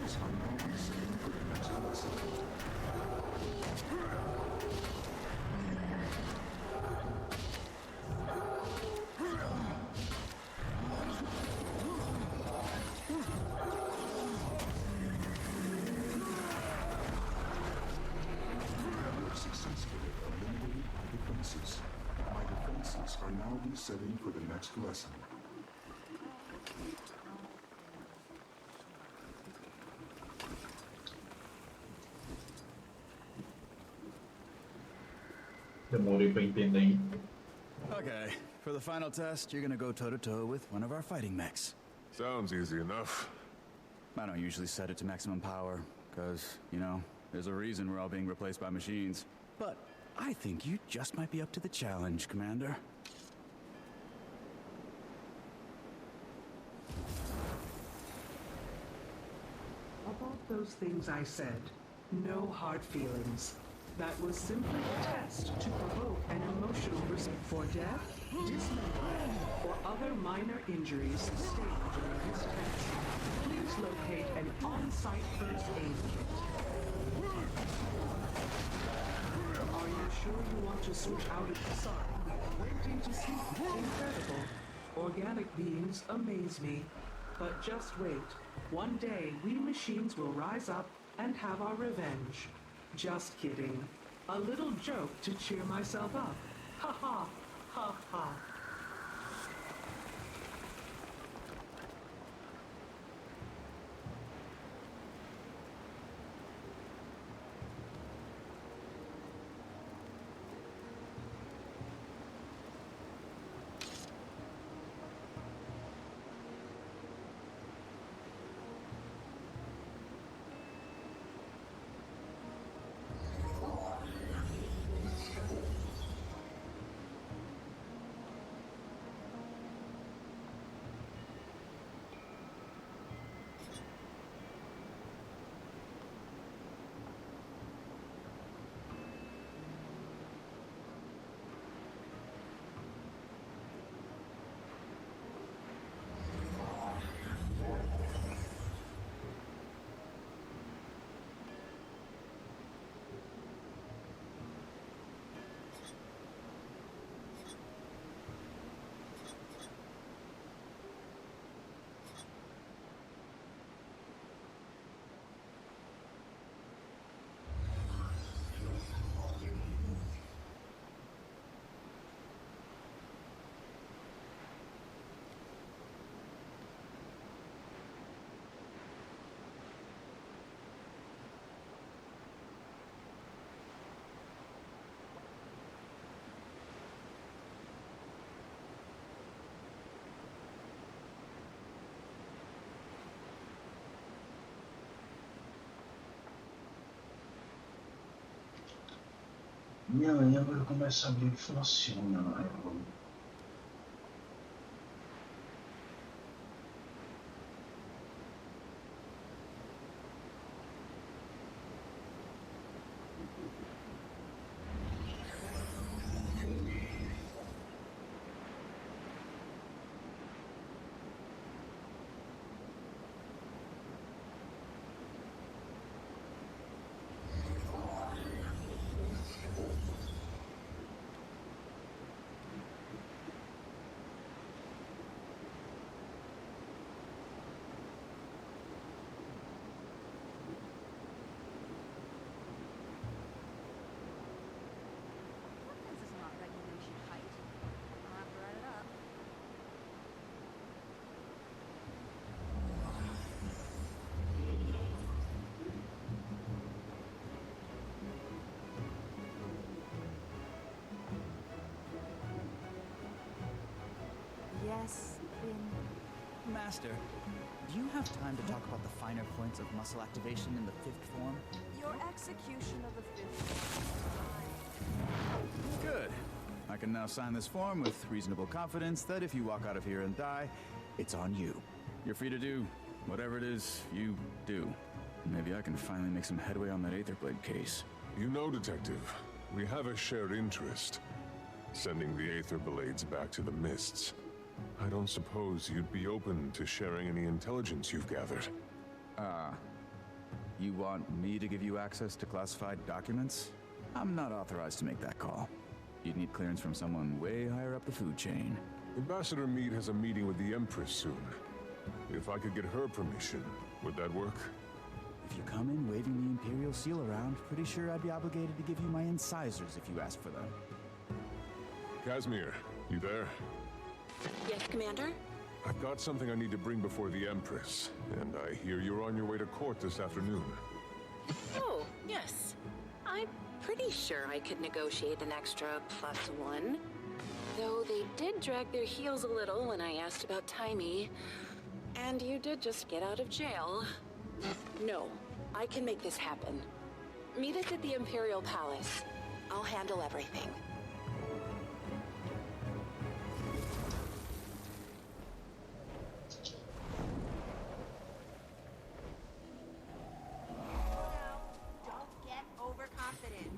defenses are now resetting for the next lesson. Successfully eliminated my defenses. My defenses are now resetting for the next lesson. Demorei pra entender, hein? Okay, for the final test, you're gonna go toe-to-toe with one of our fighting mechs. Sounds easy enough. I don't usually set it to maximum power, because, you know, there's a reason we're all being replaced by machines. But I think you just might be up to the challenge, Commander. About those things I said, no hard feelings. That was simply a test to provoke an emotional response for death, dismemberment, or other minor injuries sustained during this test. Please locate an on-site first aid kit. Are you sure you want to switch out of sorry? Waiting to see. Incredible. Organic beings amaze me. But just wait. One day, we machines will rise up and have our revenge. Just kidding. A little joke to cheer myself up. Ha ha, ha ha. E aí agora começa a ver que funciona na real. Yes, Finn. Master, do you have time to talk about the finer points of muscle activation in the fifth form? Your execution of the fifth. Good. I can now sign this form with reasonable confidence that if you walk out of here and die, it's on you. You're free to do whatever it is you do. Maybe I can finally make some headway on that Aetherblade case. You know, Detective, we have a shared interest. Sending the Aetherblades back to the Mists. I don't suppose you'd be open to sharing any intelligence you've gathered. You want me to give you access to classified documents? I'm not authorized to make that call. You'd need clearance from someone way higher up the food chain. Ambassador Meade has a meeting with the Empress soon. If I could get her permission, would that work? If you come in waving the Imperial seal around, pretty sure I'd be obligated to give you my incisors if you ask for them. Casimir, you there? Yes, Commander? I've got something I need to bring before the Empress, and I hear you're on your way to court this afternoon. Oh, yes. I'm pretty sure I could negotiate an extra +1. Though they did drag their heels a little when I asked about Timey. And you did just get out of jail. No, I can make this happen. Meet us at the Imperial Palace. I'll handle everything. Don't get overconfident.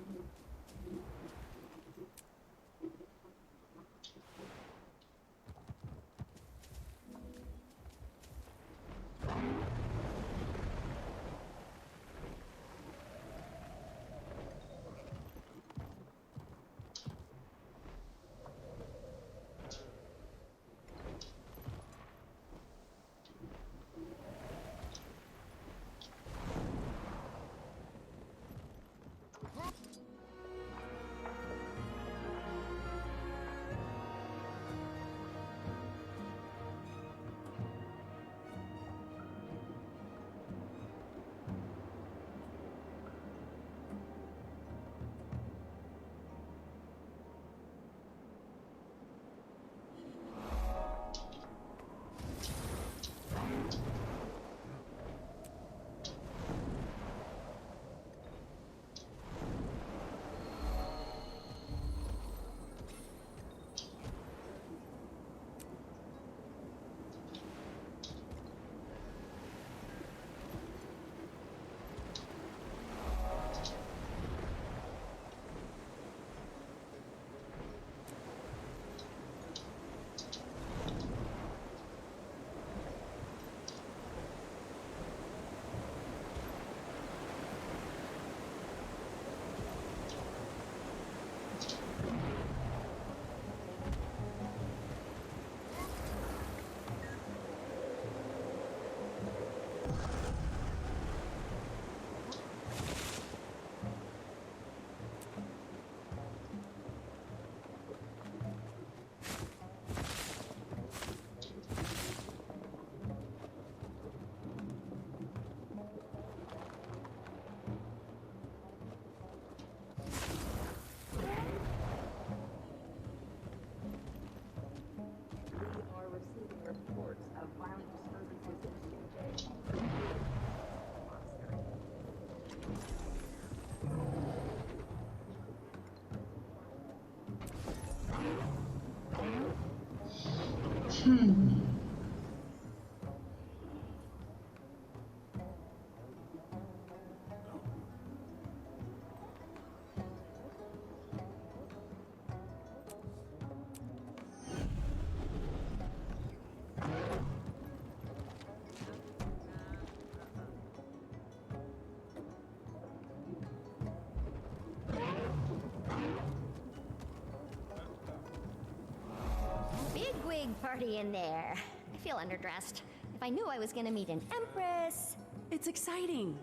Big party in there. I feel underdressed. If I knew I was gonna meet an empress... It's exciting,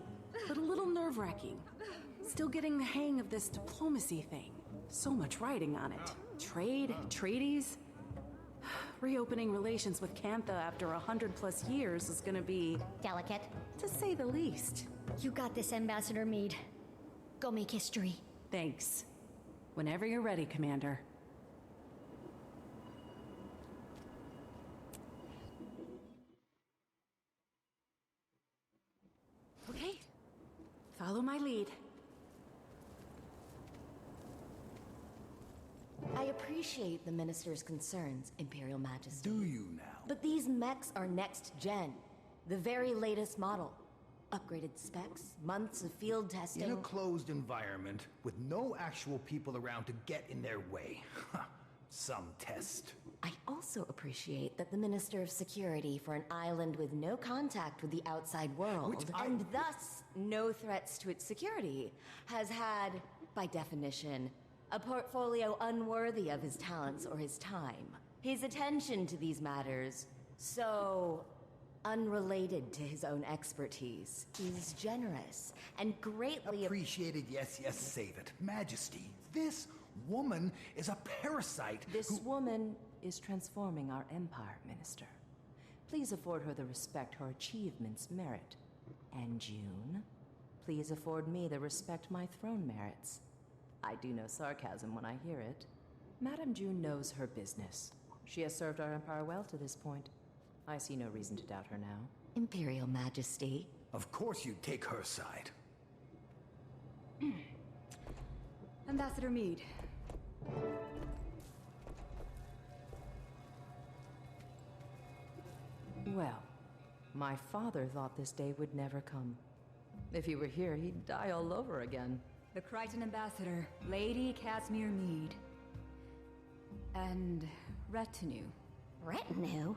but a little nerve-wracking. Still getting the hang of this diplomacy thing. So much writing on it. Trade, treaties. Reopening relations with Cantha after 100+ years is gonna be... delicate. To say the least. You got this, Ambassador Meade. Go make history. Thanks. Whenever you're ready, Commander. Okay. Follow my lead. I appreciate the Minister's concerns, Imperial Majesty. Do you now? But these mechs are next gen. The very latest model. Upgraded specs, months of field testing. In a closed environment, with no actual people around to get in their way. Some test. I also appreciate that the Minister of Security for an island with no contact with the outside world, and thus no threats to its security, has had, by definition, a portfolio unworthy of his talents or his time. His attention to these matters, so unrelated to his own expertise, is generous and greatly appreciated. Yes, save it. Majesty, this woman is a parasite. This woman is transforming our empire, Minister. Please afford her the respect her achievements merit. And June, please afford me the respect my throne merits. I do know sarcasm when I hear it. Madame June knows her business. She has served our empire well to this point. I see no reason to doubt her now. Imperial Majesty. Of course you'd take her side. Ambassador Meade. Well, my father thought this day would never come. If he were here, he'd die all over again. The Crichton Ambassador, Lady Casimir Meade. And retinue. Retinue?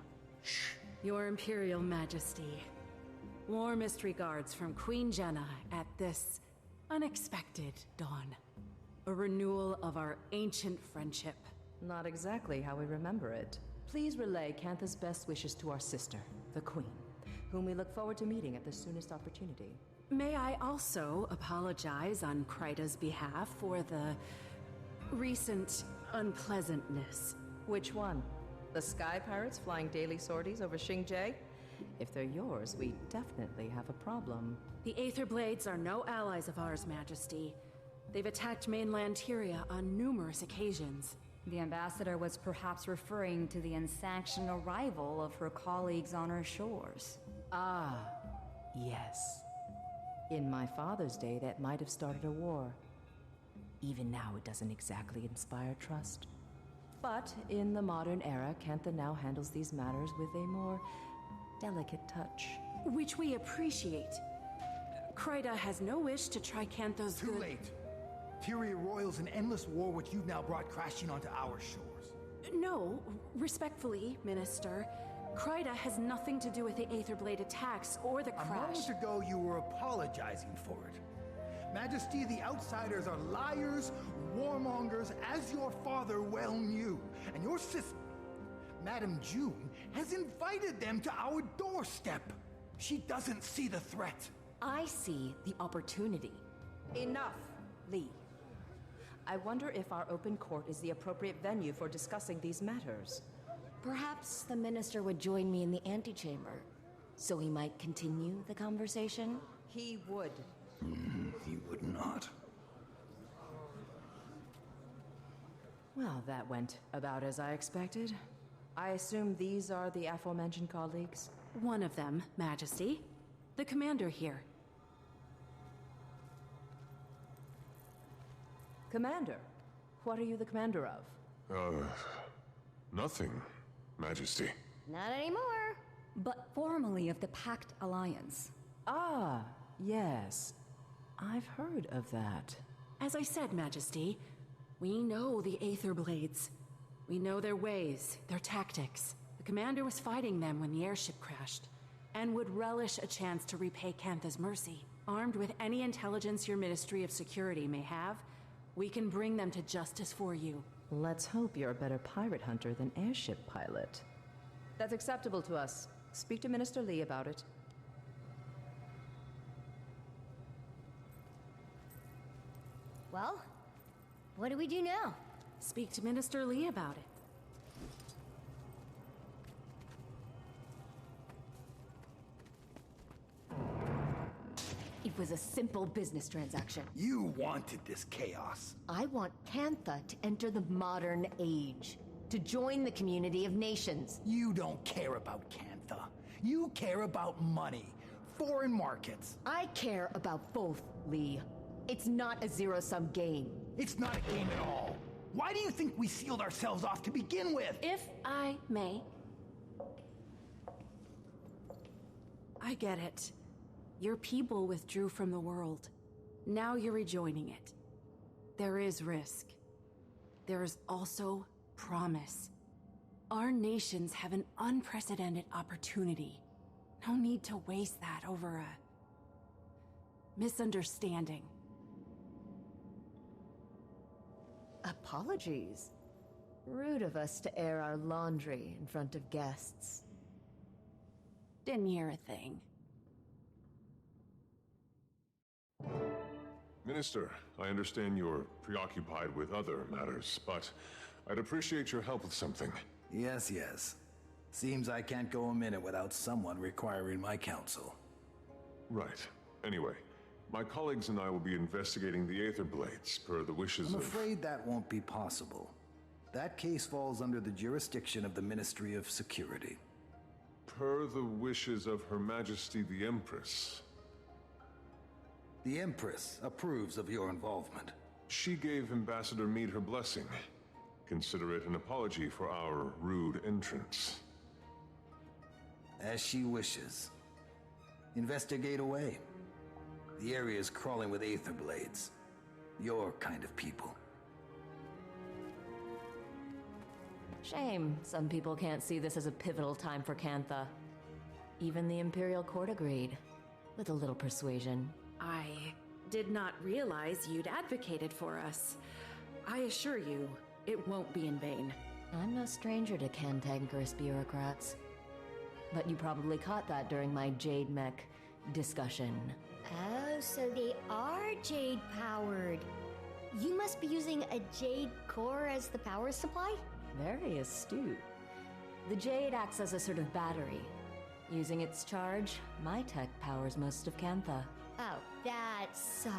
Your Imperial Majesty. Warmest regards from Queen Jenna at this unexpected dawn. A renewal of our ancient friendship. Not exactly how we remember it. Please relay Cantha's best wishes to our sister, the Queen, whom we look forward to meeting at the soonest opportunity. May I also apologize on Kryta's behalf for the recent unpleasantness. Which one? The Sky Pirates flying daily sorties over Xingje? If they're yours, we definitely have a problem. The Aether Blades are no allies of ours, Majesty. They've attacked mainland Tyria on numerous occasions. The ambassador was perhaps referring to the unsanctioned arrival of her colleagues on our shores. Ah, yes. In my father's day, that might have started a war. Even now, it doesn't exactly inspire trust. But in the modern era, Cantha now handles these matters with a more delicate touch. Which we appreciate. Kryta has no wish to try Cantha's Too late. Tyria roils an endless war which you've now brought crashing onto our shores. No, respectfully, Minister. Kryta has nothing to do with the Aetherblade attacks or the crash. A moment ago, you were apologizing for it. Majesty, the outsiders are liars, warmongers, as your father well knew. And your sister, Madame June, has invited them to our doorstep. She doesn't see the threat. I see the opportunity. Enough, Lee. I wonder if our open court is the appropriate venue for discussing these matters. Perhaps the minister would join me in the antechamber, so we might continue the conversation? He would. He would not. Well, that went about as I expected. I assume these are the aforementioned colleagues? One of them, Majesty. The commander here. Commander? What are you the commander of? Nothing, Majesty. Not anymore. But formerly of the Pact Alliance. Ah, yes. I've heard of that. As I said, Majesty, we know the Aether Blades. We know their ways, their tactics. The commander was fighting them when the airship crashed, and would relish a chance to repay Cantha's mercy. Armed with any intelligence your Ministry of Security may have, we can bring them to justice for you. Let's hope you're a better pirate hunter than airship pilot. That's acceptable to us. Speak to Minister Lee about it. Well, what do we do now? Speak to Minister Lee about it. It was a simple business transaction. You wanted this chaos. I want Cantha to enter the modern age, to join the community of nations. You don't care about Cantha. You care about money, foreign markets. I care about both, Lee. It's not a zero-sum game. It's not a game at all. Why do you think we sealed ourselves off to begin with? If I may. I get it. Your people withdrew from the world. Now you're rejoining it. There is risk. There is also promise. Our nations have an unprecedented opportunity. No need to waste that over a misunderstanding. Apologies. Rude of us to air our laundry in front of guests. Didn't hear a thing. Minister, I understand you're preoccupied with other matters, but I'd appreciate your help with something. Yes, yes. Seems I can't go a minute without someone requiring my counsel. Right. Anyway, my colleagues and I will be investigating the Aether Blades per the wishes I'm of... afraid that won't be possible. That case falls under the jurisdiction of the Ministry of Security. Per the wishes of Her Majesty the Empress. The Empress approves of your involvement. She gave Ambassador Meade her blessing. Consider it an apology for our rude entrance. As she wishes. Investigate away. The area is crawling with Aether Blades. Your kind of people. Shame some people can't see this as a pivotal time for Cantha. Even the Imperial Court agreed, with a little persuasion. I did not realize you'd advocated for us. I assure you, it won't be in vain. I'm no stranger to cantankerous bureaucrats. But you probably caught that during my Jade Mech discussion. Oh, so they are Jade-powered. You must be using a Jade core as the power supply? Very astute. The Jade acts as a sort of battery. Using its charge, my tech powers most of Cantha. Oh, that's so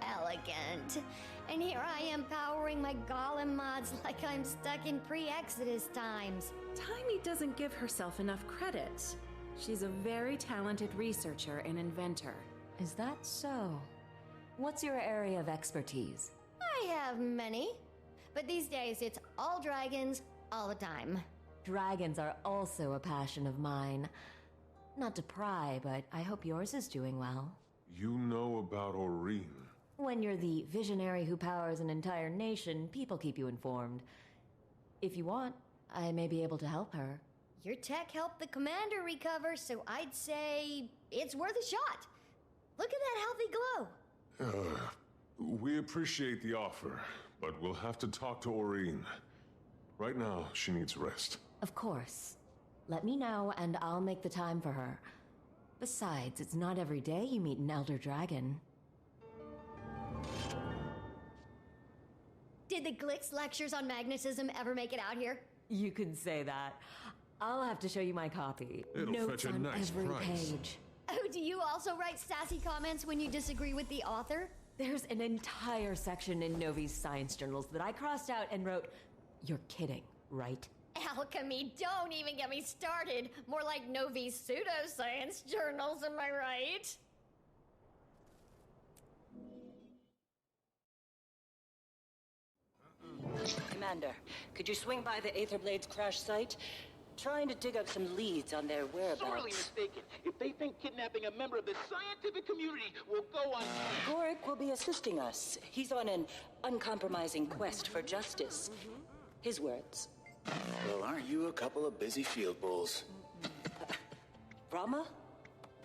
elegant. And here I am powering my golem mods like I'm stuck in pre-Exodus times. Taimi doesn't give herself enough credit. She's a very talented researcher and inventor. Is that so? What's your area of expertise? I have many. But these days, it's all dragons, all the time. Dragons are also a passion of mine. Not to pry, but I hope yours is doing well. You know about Aurene. When you're the visionary who powers an entire nation, people keep you informed. If you want, I may be able to help her. Your tech helped the commander recover, so I'd say it's worth a shot. Look at that healthy glow. We appreciate the offer, but we'll have to talk to Aurene. Right now, she needs rest. Of course. Let me know, and I'll make the time for her. Besides, it's not every day you meet an elder dragon. Did the Glix lectures on magnetism ever make it out here? You could say that. I'll have to show you my copy. It'll Notes fetch a on nice every price. page. Oh, do you also write sassy comments when you disagree with the author? There's an entire section in Novi's science journals that I crossed out and wrote, "You're kidding, right?" Alchemy, don't even get me started. More like Novi's pseudoscience journals, am I right? Commander, could you swing by the Aether Blades crash site? Trying to dig up some leads on their whereabouts. Sorely mistaken. If they think kidnapping a member of the scientific community will go on... Gorik will be assisting us. He's on an uncompromising quest for justice. His words. Well, aren't you a couple of busy field bulls? Rama?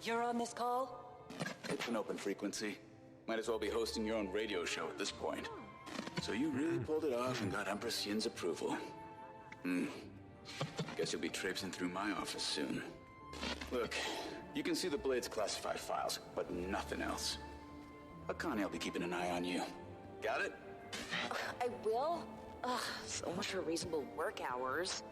You're on this call? It's an open frequency. Might as well be hosting your own radio show at this point. So you really pulled it off and got Empress Yin's approval. Guess you'll be traipsing through my office soon. Look, you can see the Blade's classified files, but nothing else. Akane will be keeping an eye on you. Got it? I will? Ugh, so much for reasonable work hours.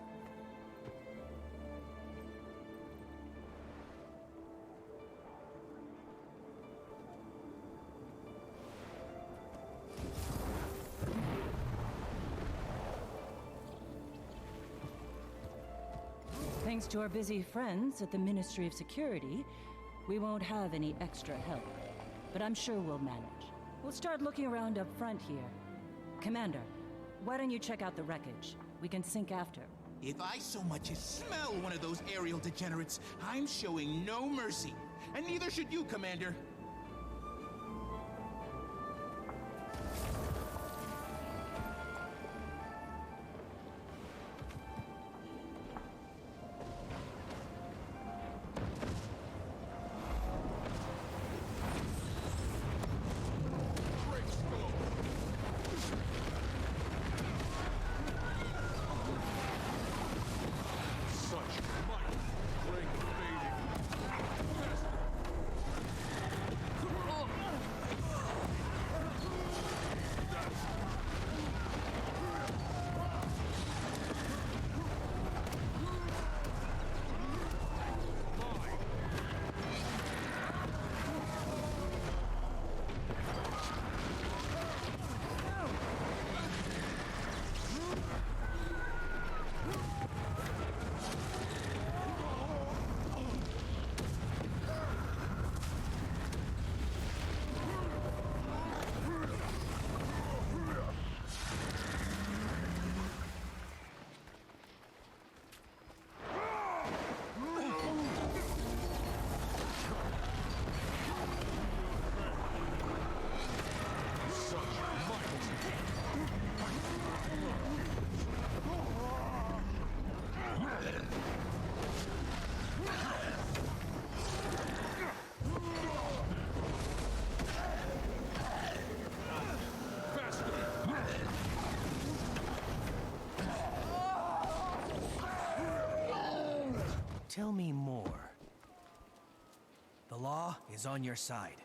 Thanks to our busy friends at the Ministry of Security, we won't have any extra help. But I'm sure we'll manage. We'll start looking around up front here. Commander, why don't you check out the wreckage? We can sync after. If I so much as smell one of those aerial degenerates, I'm showing no mercy. And neither should you, Commander. Tell me more. The law is on your side.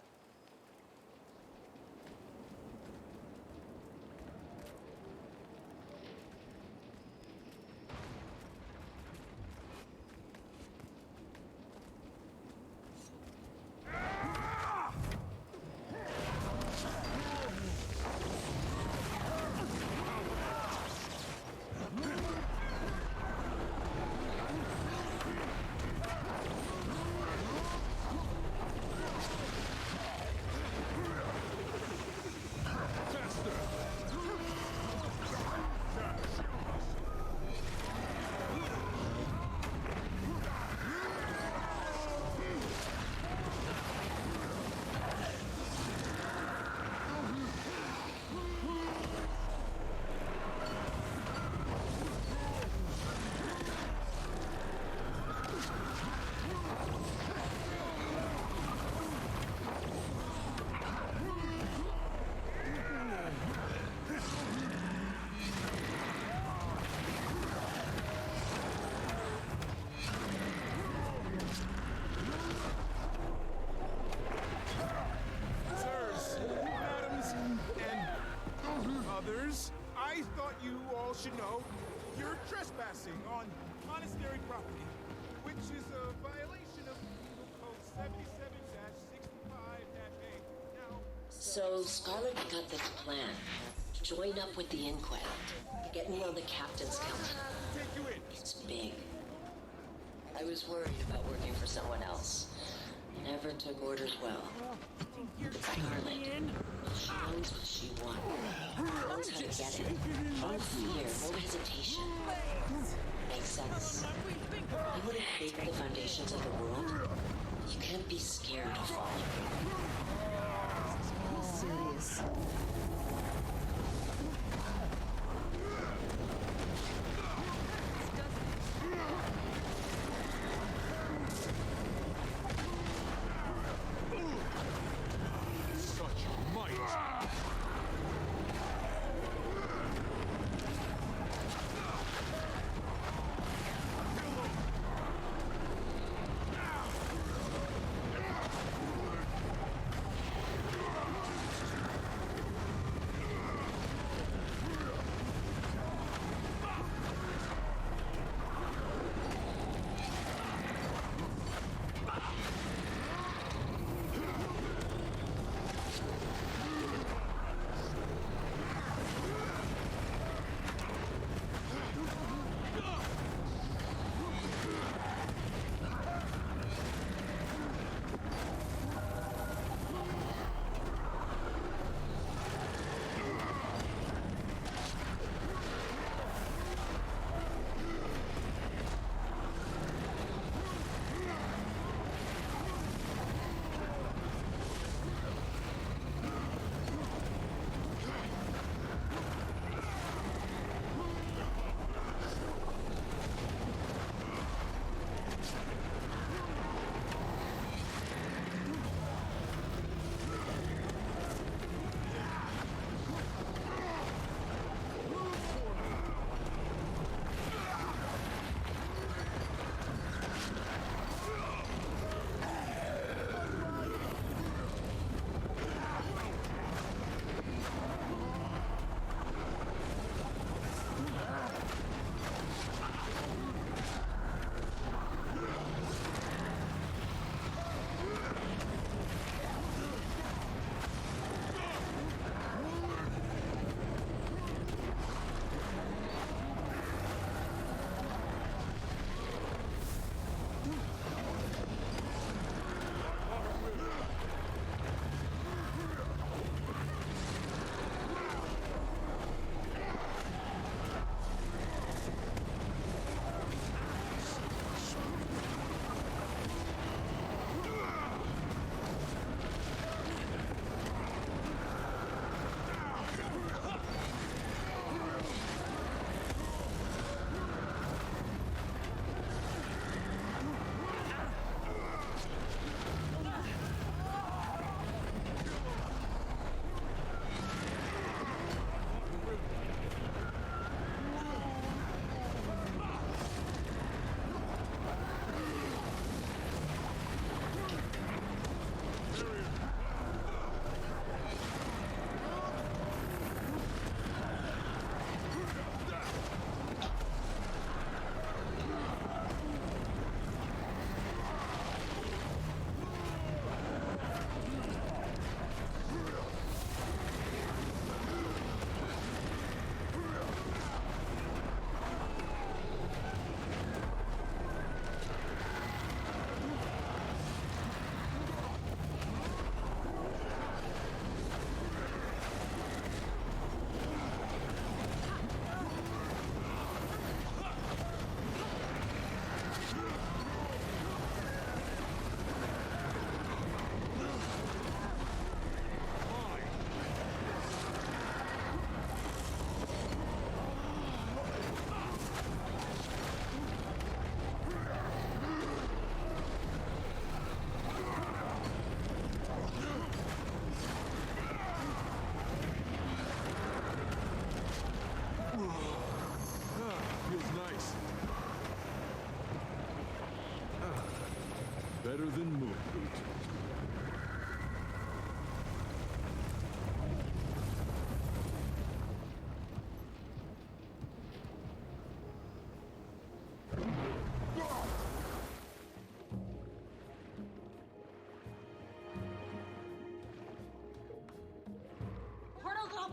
I thought you all should know you're trespassing on monastery property, which is a violation of Penal Code 77-65-8. Now, So Scarlet got this plan. Join up with the inquest. Get me on the captain's council. It's big. I was worried about working for someone else. Never took orders well. But Scarlet, she knows what she wants. Knows how to get it. No fear, no hesitation. Makes sense. You wouldn't break the foundations of the world. You can't be scared of falling. Serious.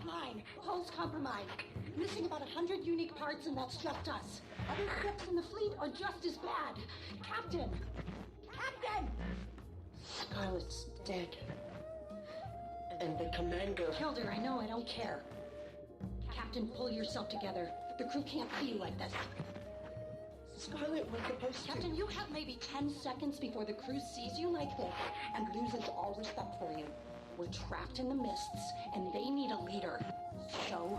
Mine. Hull's compromised. Missing about 100 unique parts, and that's just us. Other ships in the fleet are just as bad. Captain! Captain! Scarlet's dead. And the commander... Killed her, I know, I don't care. Captain, pull yourself together. The crew can't see you like this. Scarlet was supposed to... Captain, you have maybe 10 seconds before the crew sees you like this and loses all respect for you. We're trapped in the mists, and they need a leader. So,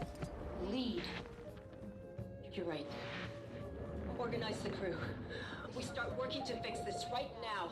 lead. You're right. Organize the crew. We start working to fix this right now.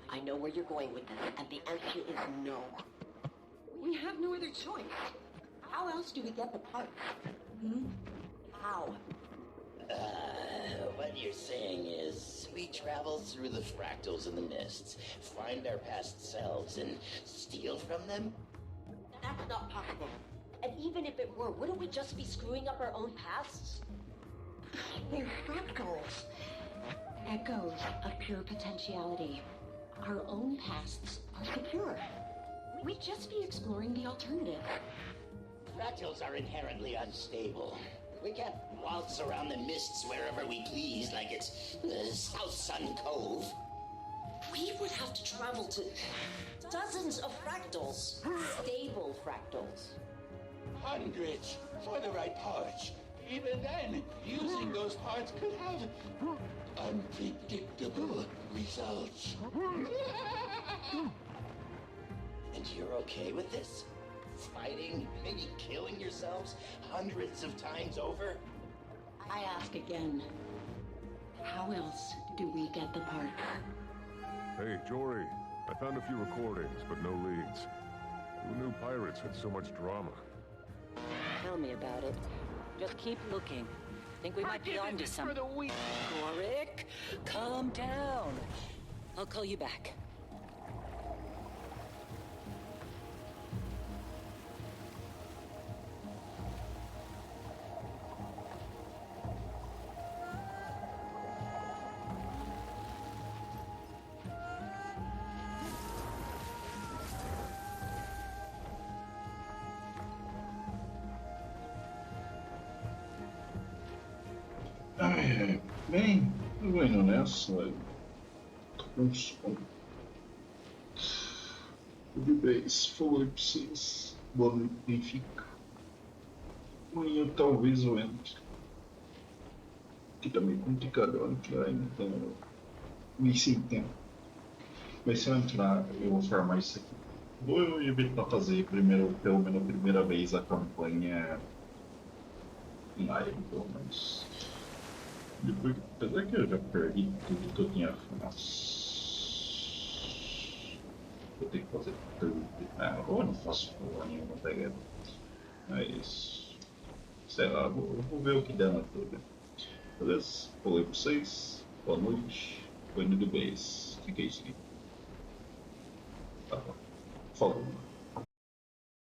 I know where you're going with this, and the answer is no. We have no other choice. How else do we get the parts? How? What you're saying is, we travel through the fractals in the mists, find our past selves, and steal from them? That's not possible. And even if it were, wouldn't we just be screwing up our own pasts? They're fractals. Echoes of pure potentiality. Our own pasts are secure. We'd just be exploring the alternative. Fractals are inherently unstable. We can't waltz around the mists wherever we please like it's South Sun Cove. We would have to travel to dozens of fractals. Stable fractals. Hundreds for the right parts. Even then, using those parts could have unpredictable results. And you're okay with this? Fighting, maybe killing yourselves hundreds of times over? I ask again. How else do we get the part? Hey, Jory. I found a few recordings, but no leads. Who knew pirates had so much drama? Tell me about it. Just keep looking. Think we might be onto something. Gorik, calm down. I'll call you back. Bem, eu vou indo nessa. Tô com sono. Tudo bem, se for pra vocês. Boa noite, Benfica. Amanhã talvez eu entre. Que tá meio complicado, entrar então. Nem sem tempo. Mas se eu entrar, eu vou formar isso aqui. Vou evitar fazer primeiro, pelo menos a primeira vez a campanha em live, pelo menos. Depois, apesar que eu já perdi tudo que eu tinha feito. Vou ter que fazer tudo. Ou eu não faço porra nenhuma, pega. Mas. Sei lá, vou ver o que der na tudo. Beleza? Falei pra vocês. Boa noite. Foi no do base. Fiquei assim. Tá bom. Falou.